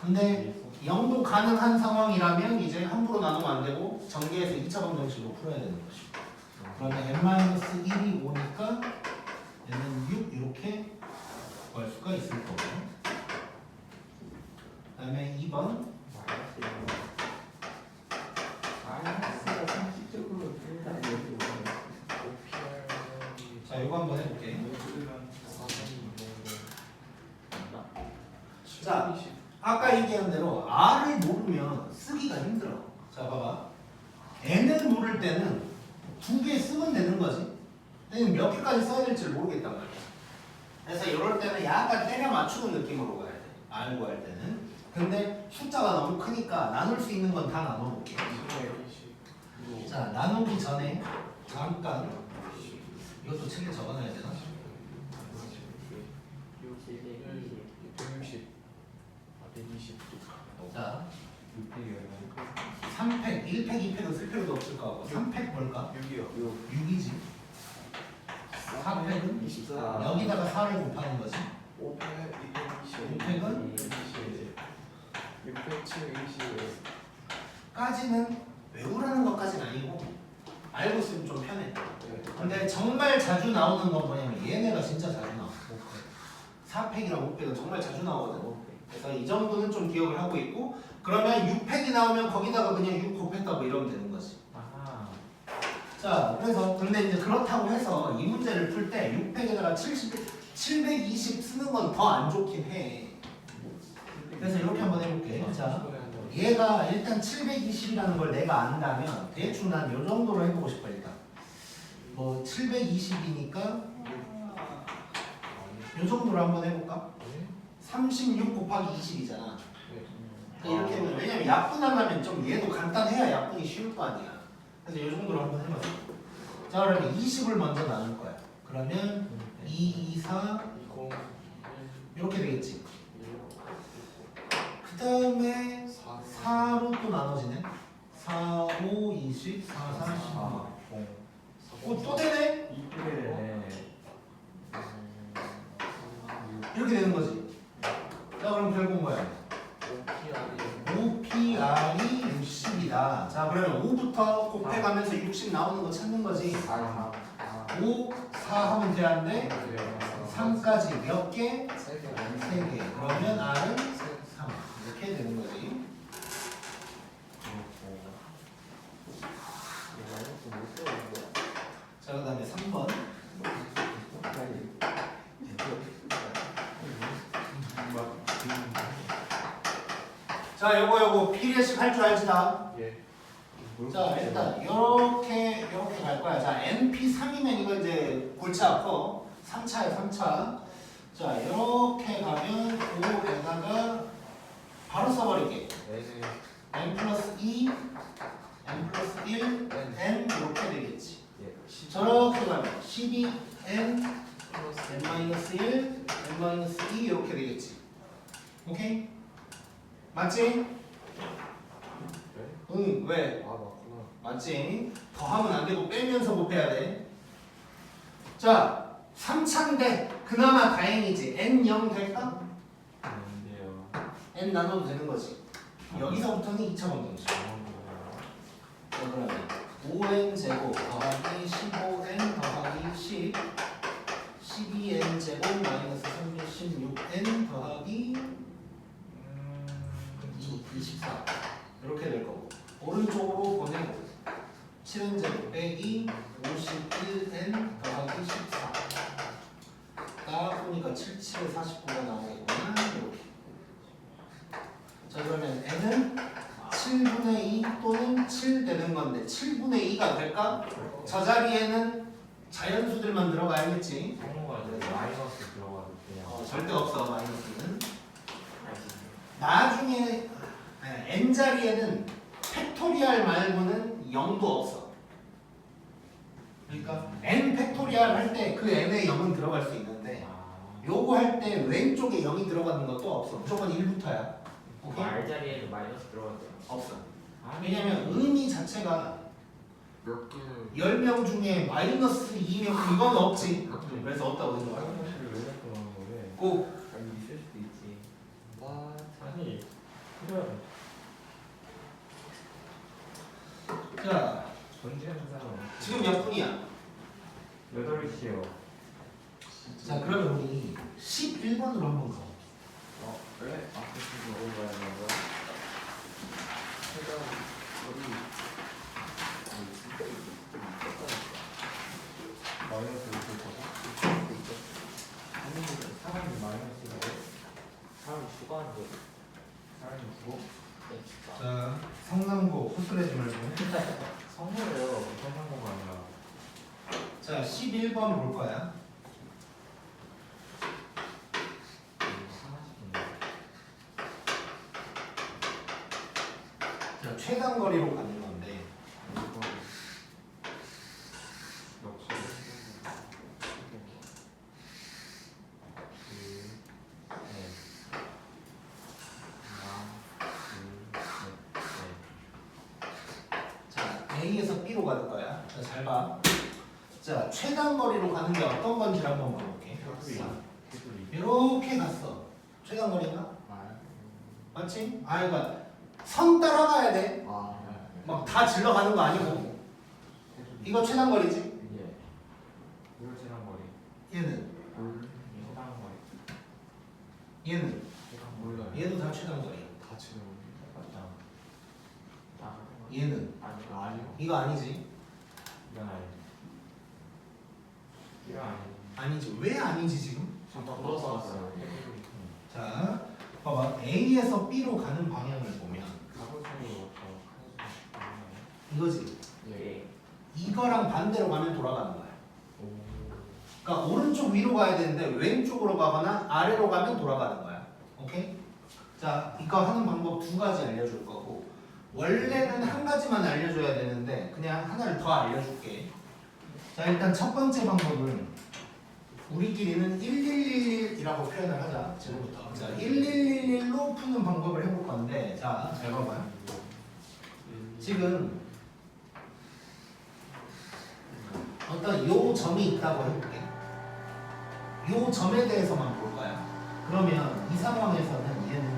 근데 0도 가능한 상황이라면 이제 함부로 나누면 안 되고 전개해서 2차 방정식으로 풀어야 되는 것이고. 그러면 n-1이 오니까 얘는 6 이렇게 구할 수가 있을 거고. 그 다음에 2번. 자, 이거 한번 해볼게. 자, 아까 얘기한 대로 R을 모르면 쓰기가 힘들어. 자, 봐봐. N을 모를 때는 2개 쓰면 되는 거지. 근데 몇 개까지 써야 될지 모르겠단 말이야. 그래서 이럴 때는 약간 때려 맞추는 느낌으로 가야 돼. R 구할 때는. 근데 숫자가 너무 크니까 나눌 수 있는 건 다 나눠볼게. 자, 나누기 전에 잠깐 이것도 책에 적어놔야 되나? 160. 120. 자, 3팩, 1팩, 2팩은 쓸 필요도 없을 거 같고 3팩 뭘까? 6이요. 6이지. 4팩은 24. 여기다가 4를 곱하는 거지. 5팩 220. 5팩은 6팩 7 20. 까지는 외우라는 것까지는 아니고 알고 있으면 좀 편해. 근데 정말 자주 나오는 건 뭐냐면 얘네가 진짜 자주 나와. 4팩이랑 5팩은 정말 자주 나오거든. 그래서 이 정도는 좀 기억을 하고 있고 그러면 6팩이 나오면 거기다가 그냥 6 곱했다 뭐 이러면 되는 거지. 자, 그래서 근데 이제 그렇다고 해서 이 문제를 풀 때 6팩에다가 720 쓰는 건 더 안 좋긴 해. 그래서 이렇게 한번 해볼게. 자, 얘가 일단 720이라는 걸 내가 안다면 대충 난 요 정도로 해보고 싶어 일단. 뭐 720이니까 요 정도로 한번 해볼까? 36 곱하기 20이잖아. 이렇게 해보면 왜냐면 약분하려면 좀 얘도 간단해야 약분이 쉬울 거 아니야. 그래서 이 정도로 한번 해봤어. 자, 그러면 20을 먼저 나눌 거야. 그러면 2, 2, 4 이렇게 되겠지. 그 다음에 4로 또 나눠지네. 4, 5, 20, 4, 4, 15. 또 되네? 이렇게 되는 거지. 자, 그럼 결국 뭐야? 5PR이 60이다. 자, 그러면 5부터 곱해가면서 60 나오는 거 찾는 거지. 5, 4 하면 돼야한데 3까지 몇 개? 3개. 그러면 R은 3. 이렇게 되는 거지. 자, 그 다음에 3번. 자, 요거 P례식 할 줄 알지 다? 예. 자, 일단 이렇게 갈 거야. 자, NP3이면 이거 이제 골치 아파. 3차야, 3차. 자, 이렇게 가면 5에다가 바로 써버릴게. n 플러스 2, n 플러스 1, n 이렇게 되겠지. 저렇게 가면 12, n, n 마이너스 1, n 마이너스 2 이렇게 되겠지. 오케이? 맞지? 네? 응, 왜? 아 맞구나. 맞지? 더하면 안 되고 빼면서 곱해야 돼. 자, 3차인데 그나마 다행이지. n 0 될까? 안돼요. n 나눠도 되는 거지. 여기서부터는 2차 방정식. 자, 그러면 5n 제곱 더하기 15n 더하기 10 12n 제곱 마이너스 36n 더하기 24 이렇게 될 거고 오른쪽으로 보내고 7n 제곱 빼기 51n 더하기 14가 보니까 77에 49가 나오겠구나 이렇게. 자 그러면 n은 7분의 2 또는 7 되는 건데 7분의 2가 될까? 저 자리에는 자연수들만 들어가야겠지. 성우가 이제 마이너스 들어가도 그냥 절대 없어 마이너스는. 알겠습니다. 나중에 n 자리에는 팩토리얼 말고는 0도 없어. 그러니까 n 팩토리얼 할 때 그 n에 0은 들어갈 수 있는데 요거 할 때 왼쪽에 0이 들어가는 것도 없어. 무조건 1부터야. 오케이? R 자리에도 마이너스 들어가죠. 없어. 아, 왜냐면 의미 자체가 몇 개? 10명 중에 마이너스 2명 이건 없지. 그래서 없다고 생각해. 화장실을 왜 자꾸 나오는 거래? 꼭 아니 있을 수도 있지. 아 아니 그래. 자, 전지하는 사람 지금 몇 분이야? 8시요. 자, 그러면 우리 11번으로 한번 가. 왜? 앞에 지금 먹어봐야 되는 거야? 제가 우리 마이너스 이렇게 거다. 아니 사람이 마이너스인데 사람이 추가하는데 사람이 죽어? 네 진짜. 자, 성남고 호술하지 말고. 성우예요. 성상고가 아니라. 자, 11번 볼 거야. 자, 최단 거리로 가는 건데. 역시 자, A에서 B로 가는 거야. 자, 잘 봐. 자, 최단 거리로 가는 게 어떤 건지 한번 볼게. 이렇게 갔어. 최단 거리가? 맞지? 아, 그러니까 선 따라가야 돼. 아 막 다 질러 가는 거 아니고. 이거 최단 거리지? 예. 이거 지난 거리. 얘는 이거 다른 거리. 얘는 몰라요. 얘도 다 최단 거리야. 다 치는 맞다. 다른 거. 얘는 아니 거. 아니요. 이거 아니지? 이건 아니. 이건 아니. 아니지. 왜 아니지 지금? 잠깐 불어서 왔어요. 자, 봐봐. A에서 B로 가는 방향을 보면 가보세요. 이거지. 예. 이거랑 반대로 가면 돌아가는 거야. 오. 그러니까 오른쪽 위로 가야 되는데 왼쪽으로 가거나 아래로 가면 돌아가는 거야. 오케이? 자, 이거 하는 방법 두 가지 알려줄 거고 원래는 한 가지만 알려줘야 되는데 그냥 하나를 더 알려줄게. 자, 일단 첫 번째 방법은 우리끼리는 1111이라고 표현을 하자. 지금부터. 자, 1111로 푸는 방법을 해볼 건데 자, 잘 봐봐요. 지금 어떤 요 점이 있다고 해볼게. 요 점에 대해서만 볼 거야. 그러면 이 상황에서는 얘는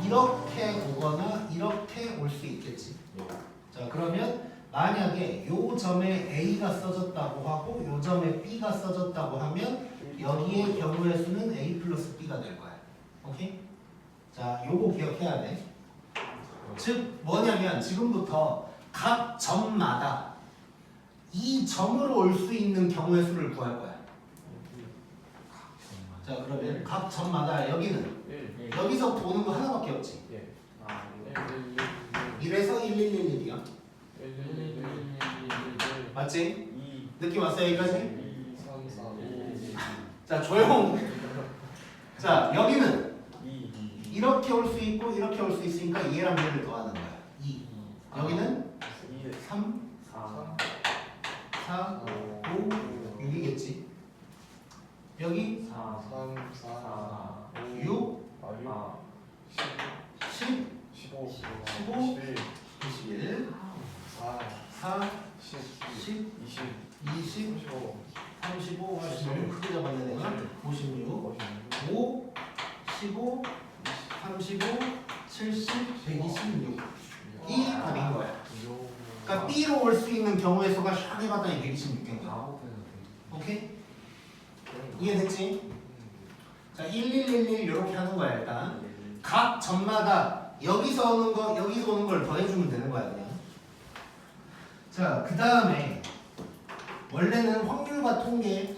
이렇게 오거나 이렇게 올 수 있겠지. 자, 그러면 만약에 요 점에 A가 써졌다고 하고 요 점에 B가 써졌다고 하면 여기의 경우의 수는 A 플러스 B가 될 거야. 오케이? 자, 요거 기억해야 돼. 즉 뭐냐면 지금부터 각 점마다 이 점으로 올 수 있는 경우의 수를 구할 거야. 자, 그러면 각 점마다 여기는 1. 여기서부터 오는 거 하나밖에 없지. 예. 아, 이래서 1111이야. 1. 맞지? 2. 느낌 왔어요 여기까지? 2. 3. 4. 5. 자, 조용. 자, 여기는 2. 이렇게 올 수 있고 이렇게 올 수 있으니까 얘랑 얘를 더하는 거야. 2. 여기는 2. 3, 4. 4, 5, 6이겠지. 여기 4. 3. 4. 6, 아, 6. 아, 10, 15 15 21 4 4 10 10 20 20 35 35 너무 크게 잡았네 내가 56 56 5 15 35 70 126 이 답인 거야. 그러니까 B로 올 수 있는 경우의 수가 샥 해봤더니 126개인 거야. 아홉에서 오케이? 이해됐지? 자 1111 이렇게 하는 거야 일단. 각 점마다 여기서 오는 거 여기서 오는 걸 더해주면 되는 거야 그냥. 자 그 다음에 원래는 확률과 통계에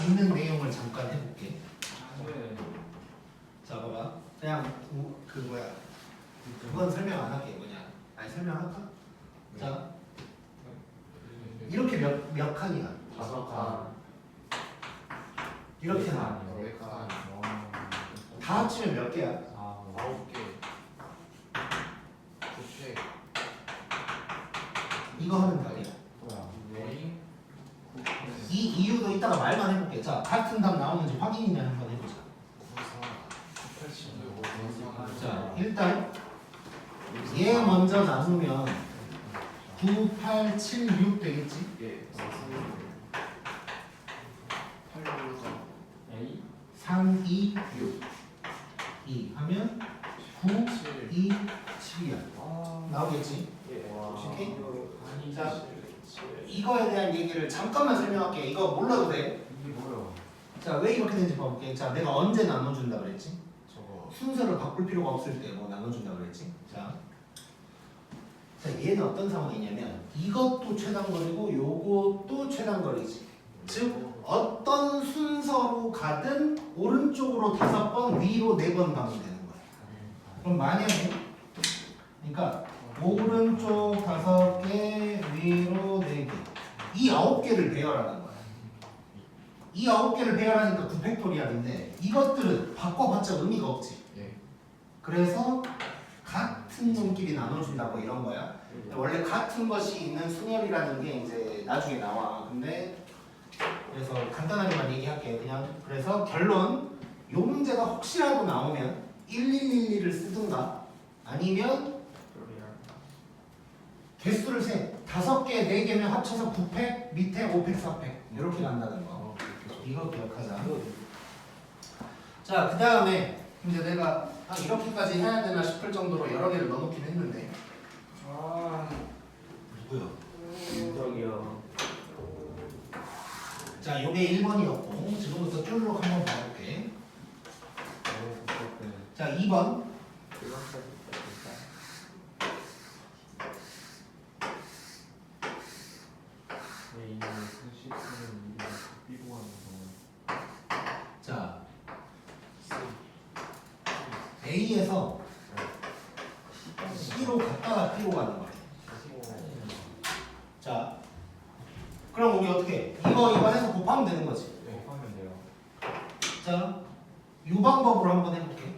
있는 내용을 잠깐 해볼게. 자 봐봐. 그냥 그 뭐야 그건 설명 안 할게 그냥. 아니 설명할까? 자 이렇게 몇 칸이야? 5칸 이렇게 나. 4칸 다 합치면 몇 개야? 9개 9책 이거 하면 답이야. 웨잉 이 이유도 이따가 말만 해볼게. 자 같은 답 나오는지 확인이나 한번 해보자. 94 자 일단 얘 먼저 나누면 9, 8, 7, 6 되겠지? 예 8 A 3, 2, 6 2 하면 9, 7 2, 7이야. 나오겠지? 예 오케이? 아니 자, 이거에 대한 얘기를 잠깐만 설명할게. 이거 몰라도 돼. 이게 뭐야? 자, 왜 이렇게 되는지 봐볼게. 자, 내가 언제 나눠준다 그랬지? 저거 순서를 바꿀 필요가 없을 때 뭐 나눠준다 그랬지? 자, 얘는 어떤 상황이냐면 이것도 최단거리고 요것도 최단거리지. 즉 어떤 순서로 가든 오른쪽으로 5번, 위로 4번 가면 되는 거야. 그럼 만약에 그러니까 오른쪽 5개, 위로 4개 이 9개를 배열하는 거야. 이 9개를 배열하니까 9팩토리얼인데 이것들은 바꿔봤자 의미가 없지. 예 그래서 같은 놈끼리 나눠준다고 이런 거야. 원래 같은 것이 있는 순열이라는 게 이제 나중에 나와. 근데 그래서 간단하게만 얘기할게. 그냥 그래서 결론 요 문제가 혹시라도 나오면 1111을 쓰든가 아니면 개수를 세 5개, 4개면 합쳐서 9팩, 밑에 5팩, 4팩 이렇게 간다는 거. 이거 기억하자. 자, 그 다음에 이제 내가 이렇게까지 해야 되나 싶을 정도로 여러 개를 넣어놓긴 했는데 누구요? 윤석이요. 자, 요게 1번이었고 지금부터 쭈르륵 한번 봐볼게. 자, 2번 왜 이거 수시스는 이거 삐고 하는 거? 자, A에서 C로 갔다가 B로 가는 거야. 자, 그럼 우리 어떻게 이거 해서 곱하면 되는 거지. 하면 돼요. 자, 이 방법으로 한번 해볼게.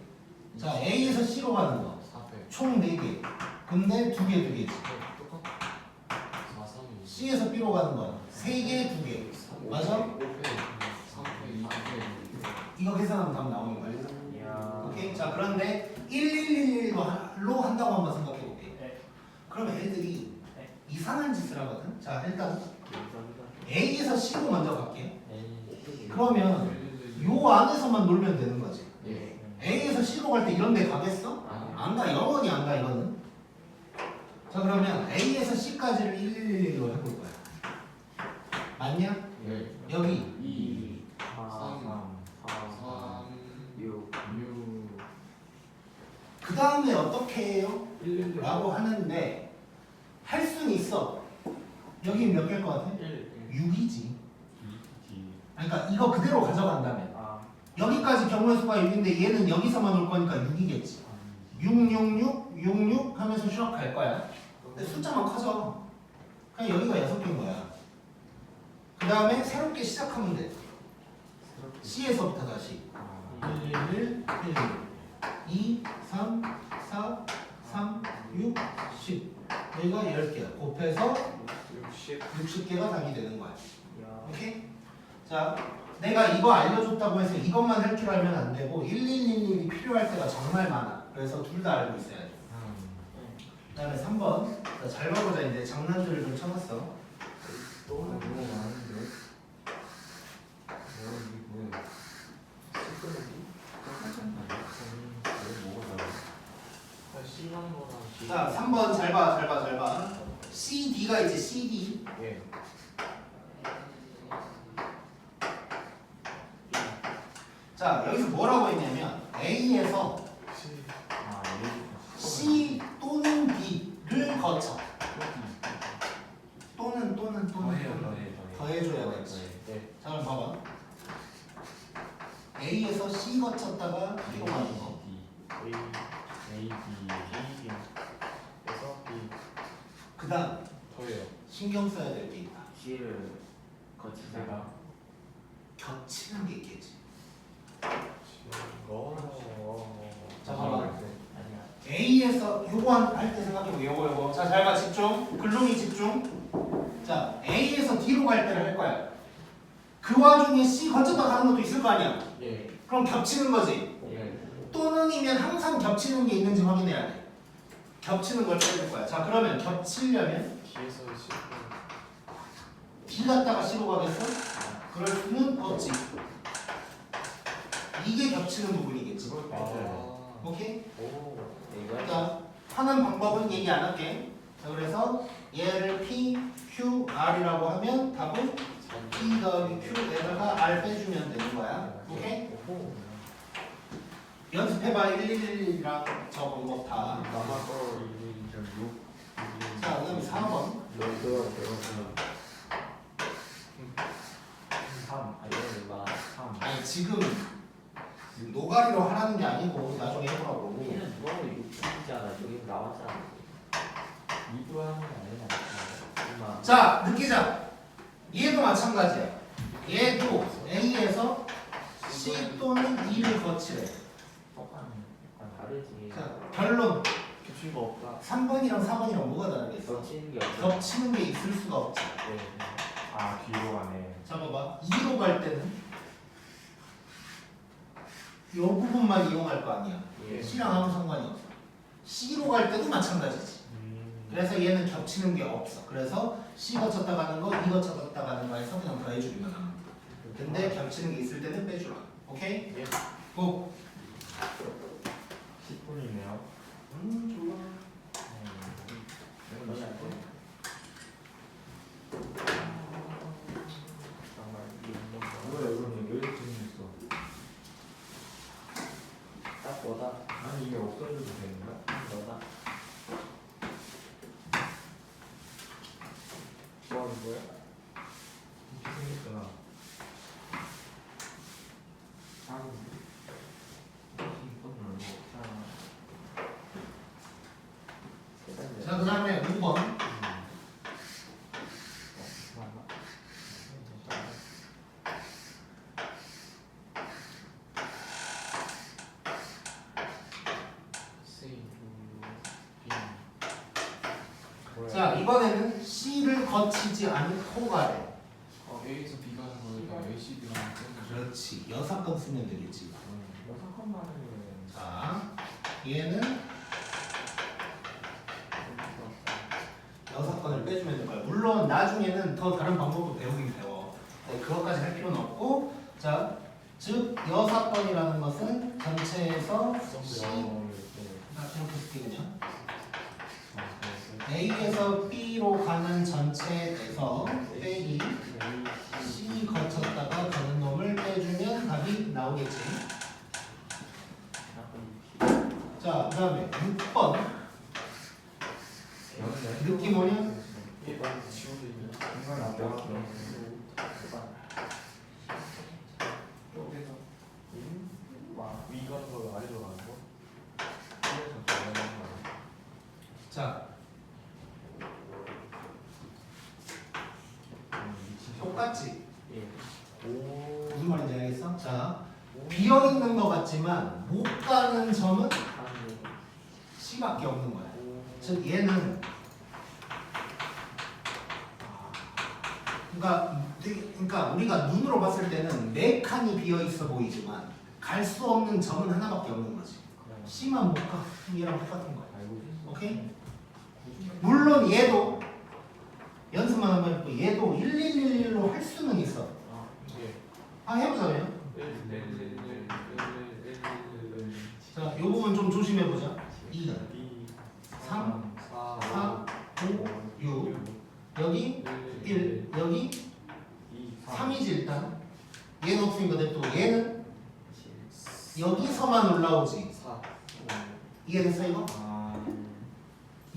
자, A에서 C로 가는 거. 4팩 총 4개. 근데 2개지. 똑같아 4 3 2 C에서 B로 가는 거. 3개, 2개. 맞아? 5팩 3팩 2팩 이거 계산하면 답 나오는 거야. 이야. 오케이? 자, 그런데 1111로 한다고 한번 생각해볼게. 네. 그러면 애들이 네. 이상한 짓을 하거든. 자, 일단 윤석이가. A에서 C로 먼저 갈게. A. 그러면 요 안에서만 놀면 되는 거지. 예 A에서 C로 갈 때 이런 데 가겠어? 아니요. 안 가. 영원히 안 가, 이거는. 자, 그러면 A에서 C까지를 1111로 해볼 거야. 맞냐? 예 여기 2, 4, 3, 4, 3 6. 6 그 다음에 어떻게 해요? 1 라고 하는데 할 수는 있어. 여기 몇 개일 것 같아? 6이지. 그러니까 이거 그대로 가져간다면 아. 여기까지 경우의 수가 6인데 얘는 여기서만 올 거니까 6이겠지. 666, 66 하면서 쭉 갈 거야. 근데 숫자만 커져. 그냥 여기가 6개인 거야. 그 다음에 새롭게 시작하면 돼. C에서부터 다시 1, 1, 2, 3, 4, 3, 6, 10 여기가 10개야. 곱해서 60 60개가 답이 되는 거야. 야. 오케이? 자, 내가 이거 알려줬다고 해서 이것만 할 줄 알면 안 되고 1111이 필요할 때가 정말 많아. 그래서 둘 다 알고 있어야 돼. 그 다음에 3번. 자, 잘 봐보자. 이제 장난들을 좀 쳐놨어. 너무 많은데. 뭐야? 시끄러기? C하는 거랑 D. 자, 3번 잘 봐, 잘 봐, 잘 봐. CD가 있지, CD. 예. 자, 여기서 뭐라고 했냐면 A에서 아, C 또는 B를 거쳐. 또는 더해줘야 되지. 네. 자, 그럼 봐봐. A에서 C 거쳤다가 B로 가는 거. A, B, 그래서 B 그 다음 더해요. 신경 써야 될 게 있다. C를 거치다가 겹치는 게 있겠지. 자, 봐봐. 아니야. A에서 요거 할 때 생각해보고 요거. 자, 잘 봐. 집중. 글롱이 집중. 자, A에서 D로 갈 때를 할 거야. 그 와중에 C 거쳤다 가는 것도 있을 거 아니야. 예. 그럼 겹치는 거지. 예. 또는이면 항상 겹치는 게 있는지 확인해야 돼. 겹치는 걸 빼줄 거야. 자, 그러면 겹치려면 뒤에서 D 갔다가 C로 가겠어? 그럴 수는 없지. 이게 겹치는 부분이겠지. 오케이? 오. 이거 자, 하는 방법은 얘기 안 할게. 자, 그래서 얘를 P, Q, R이라고 하면 답은 P 더하기 Q에다가 R 빼주면 되는 거야. 오케이? 연습해봐. 1111이랑 적은 거 다. 자, 그 다음에 4번. 3. 아니면 3. 아니, 지금 노가리로 하라는 게 아니고 나중에 해보라고. 얘는 누가 보고 이거 풀리잖아. 여기 나왔잖아. 이거 하는 게 아니잖아. 자, 느끼자. 얘도 마찬가지야. 얘도 A에서 C 또는 E를 거치래. 약간 다르지. 자, 결론. 겹친 거 없다. 3번이랑 4번이랑 뭐가 다르겠어? 겹치는 게 없다. 겹치는 게 있을 수가 없지. 네. 아 뒤로 가네. 자, 봐봐. 2로 갈 때는 이 부분만 이용할 거 아니야. 예. C랑 아무 상관이 없어. C로 갈 때도 마찬가지지. 그래서 얘는 겹치는 게 없어. 그래서 C 거쳤다 가는 거, E 거쳤다 가는 거에서 그냥 더해주기만 하는 거야. 근데 겹치는 게 있을 때는 빼주라. 오케이? 예. 고! 10분이네요. 좋아. 이건 안 돼. 뭐야 이거는 왜 이렇게 생겼어? 딱 너다. 아니 이게 없어져도 되는 거야? 너다. 뭐 하는 거야? 이렇게 생겼잖아. 자, 그 다음에 5번. 자, 이번에는 C를 거치지 않고 가래. A에서 B 가는 거니까 A, C, B랑 그렇지. 6건 쓰면 되겠지. 여섯 칸만은 자, 얘는 6건을 빼주면 될 거야. 물론 나중에는 더 다른 방법으로 배우긴 배워. 네, 그것까지 할 필요는 없고. 자, 즉 6건이라는 것은 전체에서 C 이렇게 쓸게 그냥. A에서 B로 가는 전체에서 빼기 C 거쳤다가 가는 놈을 빼주면 답이 나오겠지. 자, 그 다음에 6번. 느낌 뭐냐? 얘만 지워져 있는 공간 안 위 가는 거 아래로 가는 거? 위에서 가는 거. 자, 똑같지? 무슨 말인지 알겠어? 자, 비어 있는 것 같지만 못 가는 점은 C밖에 없는 거야. 즉 얘는 그러니까 우리가 눈으로 봤을 때는 4칸이 비어 있어 보이지만 갈 수 없는 점은 하나밖에 없는 거지. C만 못 가. 얘랑 똑같은 거야. 알고 있어. 오케이? 물론 얘도 연습만 하면 있고 얘도 1111로 할 수는 있어. 해보자면. 자, 요 부분 좀 조심해보자. 2, 3, 4, 5, 6. 여기 1, 여기 3이지 일단. 얘는 없으니까 냅두고 얘는 여기서만 올라오지. 이해됐어 이거?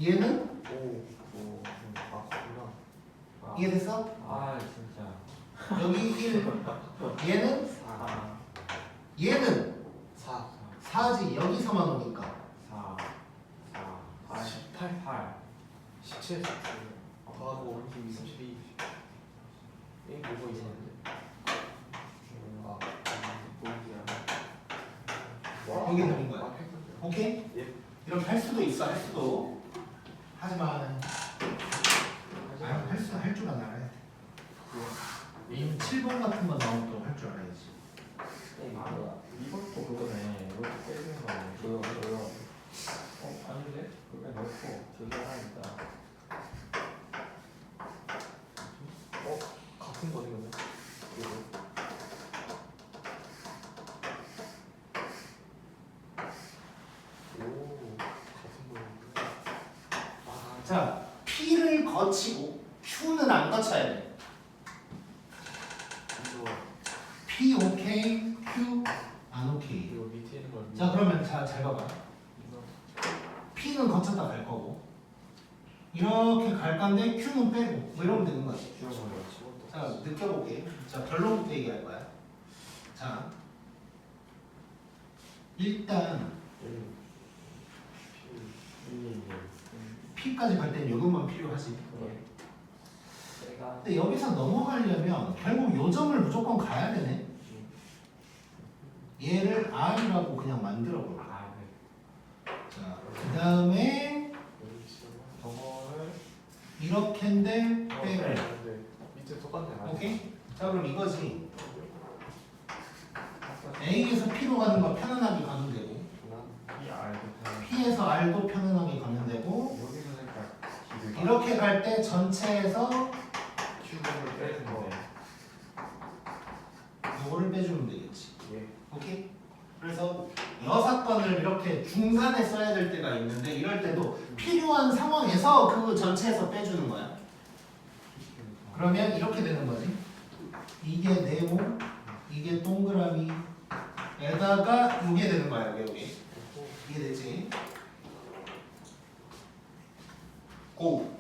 얘는 이해됐어? 아 진짜. 여기 1, 얘는 4지 여기서만 오니까. 4 8 17 더하고 32 이게 뭐가 있었는데? 여기 넣은 거야. 오케이? 예. 이렇게 할 수도 있어 할 수도. 하지만 할 줄 알아야 돼. 7번 같은 거 나오도록 할 줄 알아야지. 이것도 그거네. 이것도 빼는 거네. 저요. 아닌데? 그게 넣고 저기 하나 있다. 같은 거네 그러면? 같은 거였는데. 자, P를 거치고 Q는 안 거쳐야 돼. P 오케이, Q 안 오케이. 이거 밑에 있는 걸. 자, 그러면 잘 봐봐. P는 거쳤다 갈 거고 이렇게 갈 건데 Q는 빼고 뭐 이러면 되는 거야. 자, 느껴볼게. 자, 결론부터 얘기할 거야. 자, 일단 P까지 갈 때는 요것만 필요하지. 근데 여기서 넘어가려면 결국 요 점을 무조건 가야 되네. 얘를 R이라고 그냥 만들어 볼게. 자, 그 다음에 저거를 이렇게인데 빼고. 밑에 똑같네. 오케이? 자, 그럼 이거지. A에서 P로 가는 거 편안하게 가면 되고 P에서 R도 편안하게 가면 되고 이렇게 갈 때 전체에서 큐브를 빼는 거. 요거를 빼주면 되겠지. 예. 오케이? 그래서 여사건을 이렇게 중간에 써야 될 때가 있는데 이럴 때도 필요한 상황에서 그 전체에서 빼주는 거야. 그러면 이렇게 되는 거지. 이게 네모, 이게 동그라미 에다가 이게 되는 거야. 여기. 이해되지? 고!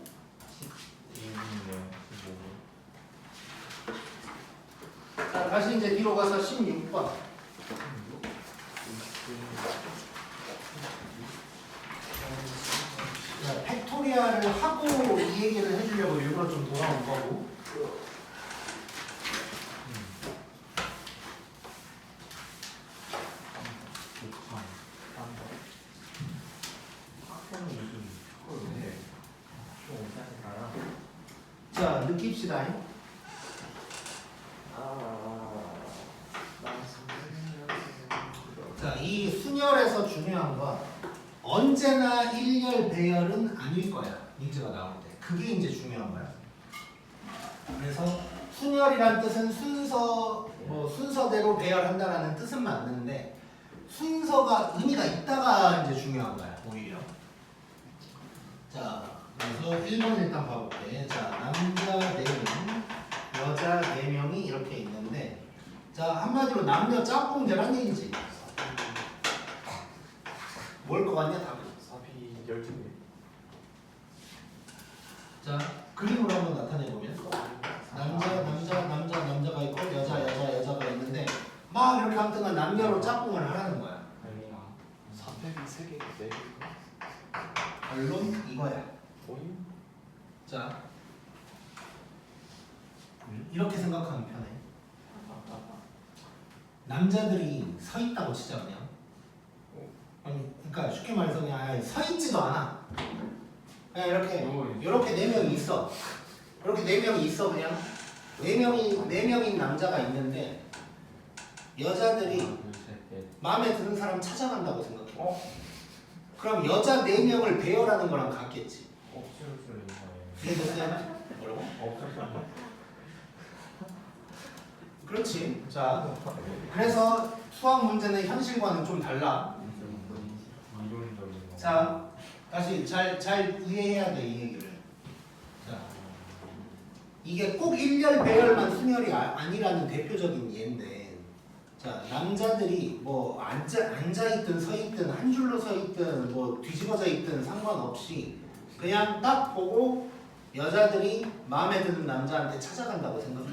자, 다시 이제 뒤로 가서 16번. 자, 팩토리얼을 하고 이 얘기를 해주려고 일부러 좀 돌아온 거고. 자, 느낍시다. 자, 이 순열에서 중요한 건 언제나 일열 배열은 아닐 거야. 문제가 나올 때. 그게 이제 중요한 거야. 그래서 순열이란 뜻은 순서대로 배열한다라는 뜻은 맞는데 순서가 의미가 있다가 이제 중요한 거야. 오히려. 자, 그래서 1번 일단 봐볼게. 자, 남자 4명, 여자 4명이 이렇게 있는데 자, 한마디로 남녀 짝꿍대란 얘기지. 뭘 것 같냐 답은? 4P 12개. 자, 그림으로 한번 나타내보면 남자가 있고 여자가 있는데 막 이렇게 아무튼 남녀로 짝꿍을 하라는 거야. 4팩이 3개, 4개. 결론 이거야. 오인? 자, 이렇게 생각하면 편해. 남자들이 서 있다고 치자 그냥. 그러니까 쉽게 말해서 그냥 아예 서 있지도 않아. 그냥 이렇게 4명이 있어. 이렇게 4명이 있어 그냥. 4명인 남자가 있는데 여자들이 하나, 둘, 셋, 넷. 마음에 드는 사람 찾아간다고 생각해. 어? 그럼 여자 4명을 배열하는 거랑 같겠지. 없을 수 있는 거예요. 이해됐어요? 뭐라고? 없을 수 있는. 그렇지. 자, 그래서 수학 문제는 현실과는 좀 달라. 이론적인 거. 자, 다시 잘 이해해야 돼, 이 얘기를. 자, 이게 꼭 일렬 배열만 순열이 아니라는 대표적인 예인데, 자, 남자들이 뭐 앉아있든 서있든 한 줄로 서있든 뭐 뒤집어져 있든 상관없이 그냥 딱 보고 여자들이 마음에 드는 남자한테 찾아간다고 생각해.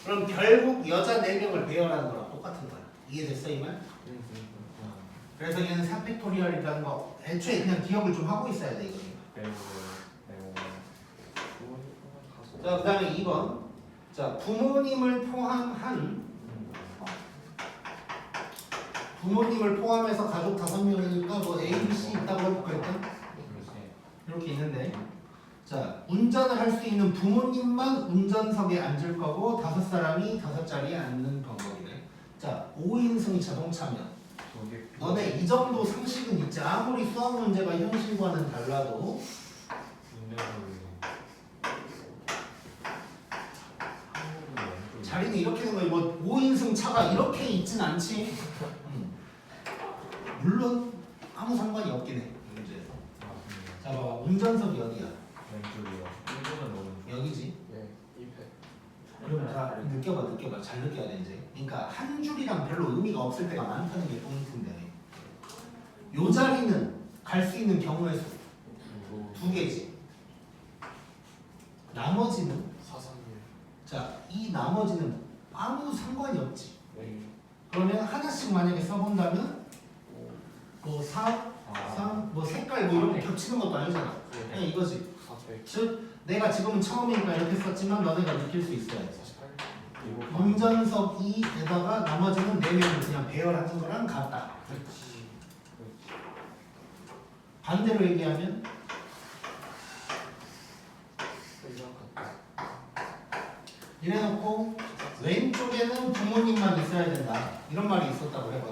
그럼 결국 여자 4명을 배열하는 거랑 똑같은 거야. 이해됐어, 이 말? 그래서 얘는 4팩토리얼이라는 거 애초에 그냥 기억을 좀 하고 있어야 돼, 이거. 자, 그 다음에 2번. 자, 부모님을 포함해서 가족 5명이니까 뭐 A, B, C 있다고 해볼까 일단? 이렇게 있는데, 자, 운전을 할 수 있는 부모님만 운전석에 앉을 거고 5사람이 5자리에 앉는 방법이네. 자, 5인승 자동차면 너네 이 정도 상식은 있지. 아무리 수학 문제가 현실과는 달라도 자리는 이렇게 된 거야. 뭐 5인승 차가 이렇게 있진 않지. 물론 아무 상관이 없긴 해. 문제에서. 자, 봐봐. 운전석이 어디야? 왼쪽이요. 일본은 오른쪽. 여기지. 네. 이패. 그럼 자, 느껴봐. 잘 느껴야 돼 이제. 그러니까 한 줄이랑 별로 의미가 없을 때가 많다는 게 포인트인데, 요 자리는 갈 수 있는 경우의 수 2개지. 나머지는, 자, 이 나머지는 아무 상관이 없지. 그러면 하나씩 만약에 써본다면 뭐 4, 3, 뭐 색깔 뭐 이런 거 겹치는 것도 아니잖아. 그냥 이거지. 즉 내가 지금은 처음이니까 이렇게 썼지만 너네가 느낄 수 있어야 돼. 운전석 2에다가 나머지는 4명을 그냥 배열하는 거랑 같다. 반대로 얘기하면 이래놓고 왼쪽에는 부모님만 있어야 된다 이런 말이 있었다고 해봐.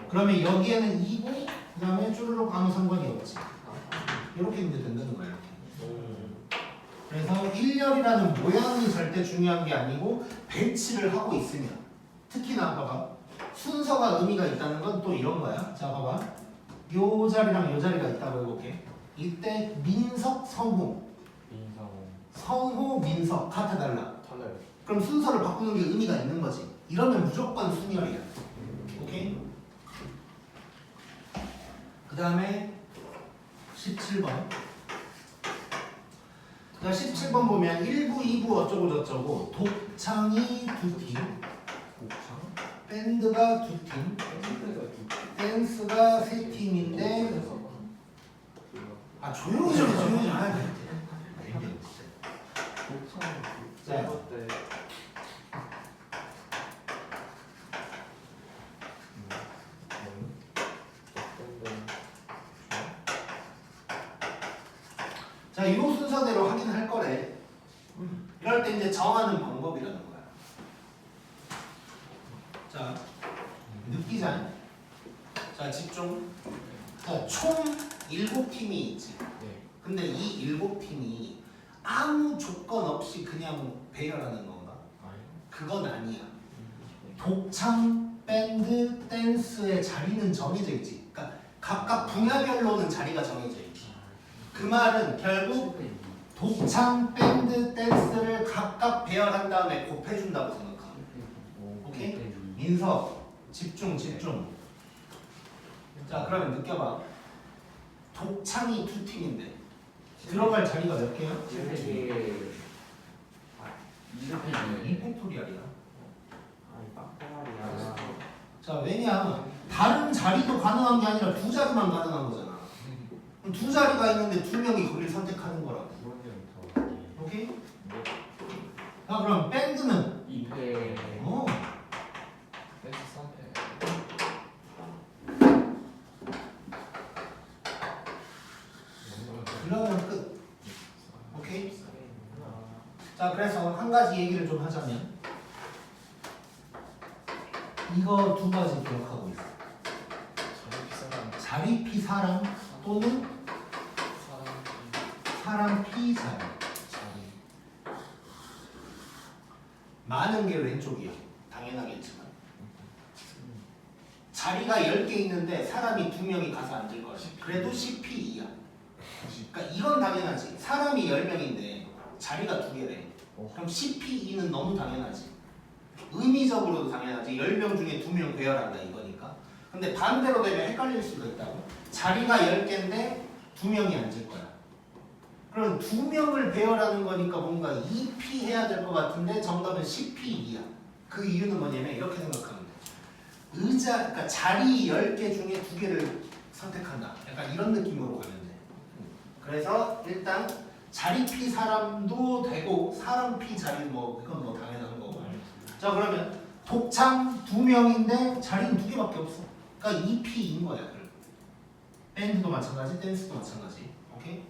그러면 여기에는 2고 그 다음에 쭈르륵 아무 상관이 없지. 이렇게 이제 된다는 거야. 그래서 일렬이라는 모양이 절대 중요한 게 아니고 배치를 하고 있으면, 특히나 봐봐, 순서가 의미가 있다는 건 또 이런 거야. 자, 봐봐, 요 자리랑 요 자리가 있다고 해볼게. 이때 민석, 성호, 성호, 민석 같아 달라. 그럼 순서를 바꾸는 게 의미가 있는 거지. 이러면 무조건 순열이야. 오케이? 그 다음에 17번. 자, 17번 보면 1부, 2부 어쩌고 저쩌고 독창이 2팀, 밴드가 2팀, 댄스가 3팀인데, 아 조용히 좀 해야 돼. 자, 자, 이 순서대로 하긴 할 거래. 이럴 때 이제 정하는 방법이라는 거야. 자, 느끼자. 자, 집중. 자, 총 7팀이 있지. 근데 이 7팀이 아무 조건 없이 그냥 배열하는 건가? 그건 아니야. 독창, 밴드, 댄스의 자리는 정해져 있지. 그러니까 각각 분야별로는 자리가 정해져 있지. 그 말은 결국 독창, 밴드, 댄스를 각각 배열한 다음에 곱해준다고 생각하면. 오케이? 민석, 집중. 자, 그러면 느껴봐. 독창이 2팀인데 들어갈 자리가 몇 개야? 2팩토리얼이야. 자, 왜냐? 다른 자리도 가능한 게 아니라 2자리만 가능한 거잖아. 그럼 2자리가 있는데 2명이 거기를 선택하는 거라고. 오케이? 자, 그럼 밴드는? 2패. 어. 댄스 3패. 그러면 끝. 오케이? 자, 그래서 한 가지 얘기를 좀 하자면, 이거 두 가지 기억하고 있어. 자리 비싼 자리 P 사람 또는 사람 P 자리. 자리. 많은 게 왼쪽이야. 당연하겠지만. 자리가 10개 있는데 사람이 2명이 가서 앉을 거야. 그래도 CP2야. 그러니까 이건 당연하지. 사람이 10명인데 자리가 2개래. 그럼 CP2는 너무 당연하지. 의미적으로도 당연하지. 10명 중에 2명 배열한다 이거니까. 근데 반대로 되면 헷갈릴 수도 있다고. 자리가 10개인데 2명이 앉을 거야. 그럼 2명을 배열하는 거니까 뭔가 2P 해야 될 것 같은데 정답은 CP2야. 그 이유는 뭐냐면 이렇게 생각하면 돼. 의자, 그러니까 자리 10개 중에 2개를 선택한다. 약간 이런 느낌으로 가면 돼. 그래서 일단 자리 P 사람도 되고 사람 P 자리 뭐 이건 뭐 당연한 거고. 자 그러면 독창 2명인데 자리는 2개밖에 없어. 그러니까 2P인 거야. 밴드도 마찬가지, 댄스도 마찬가지. 오케이?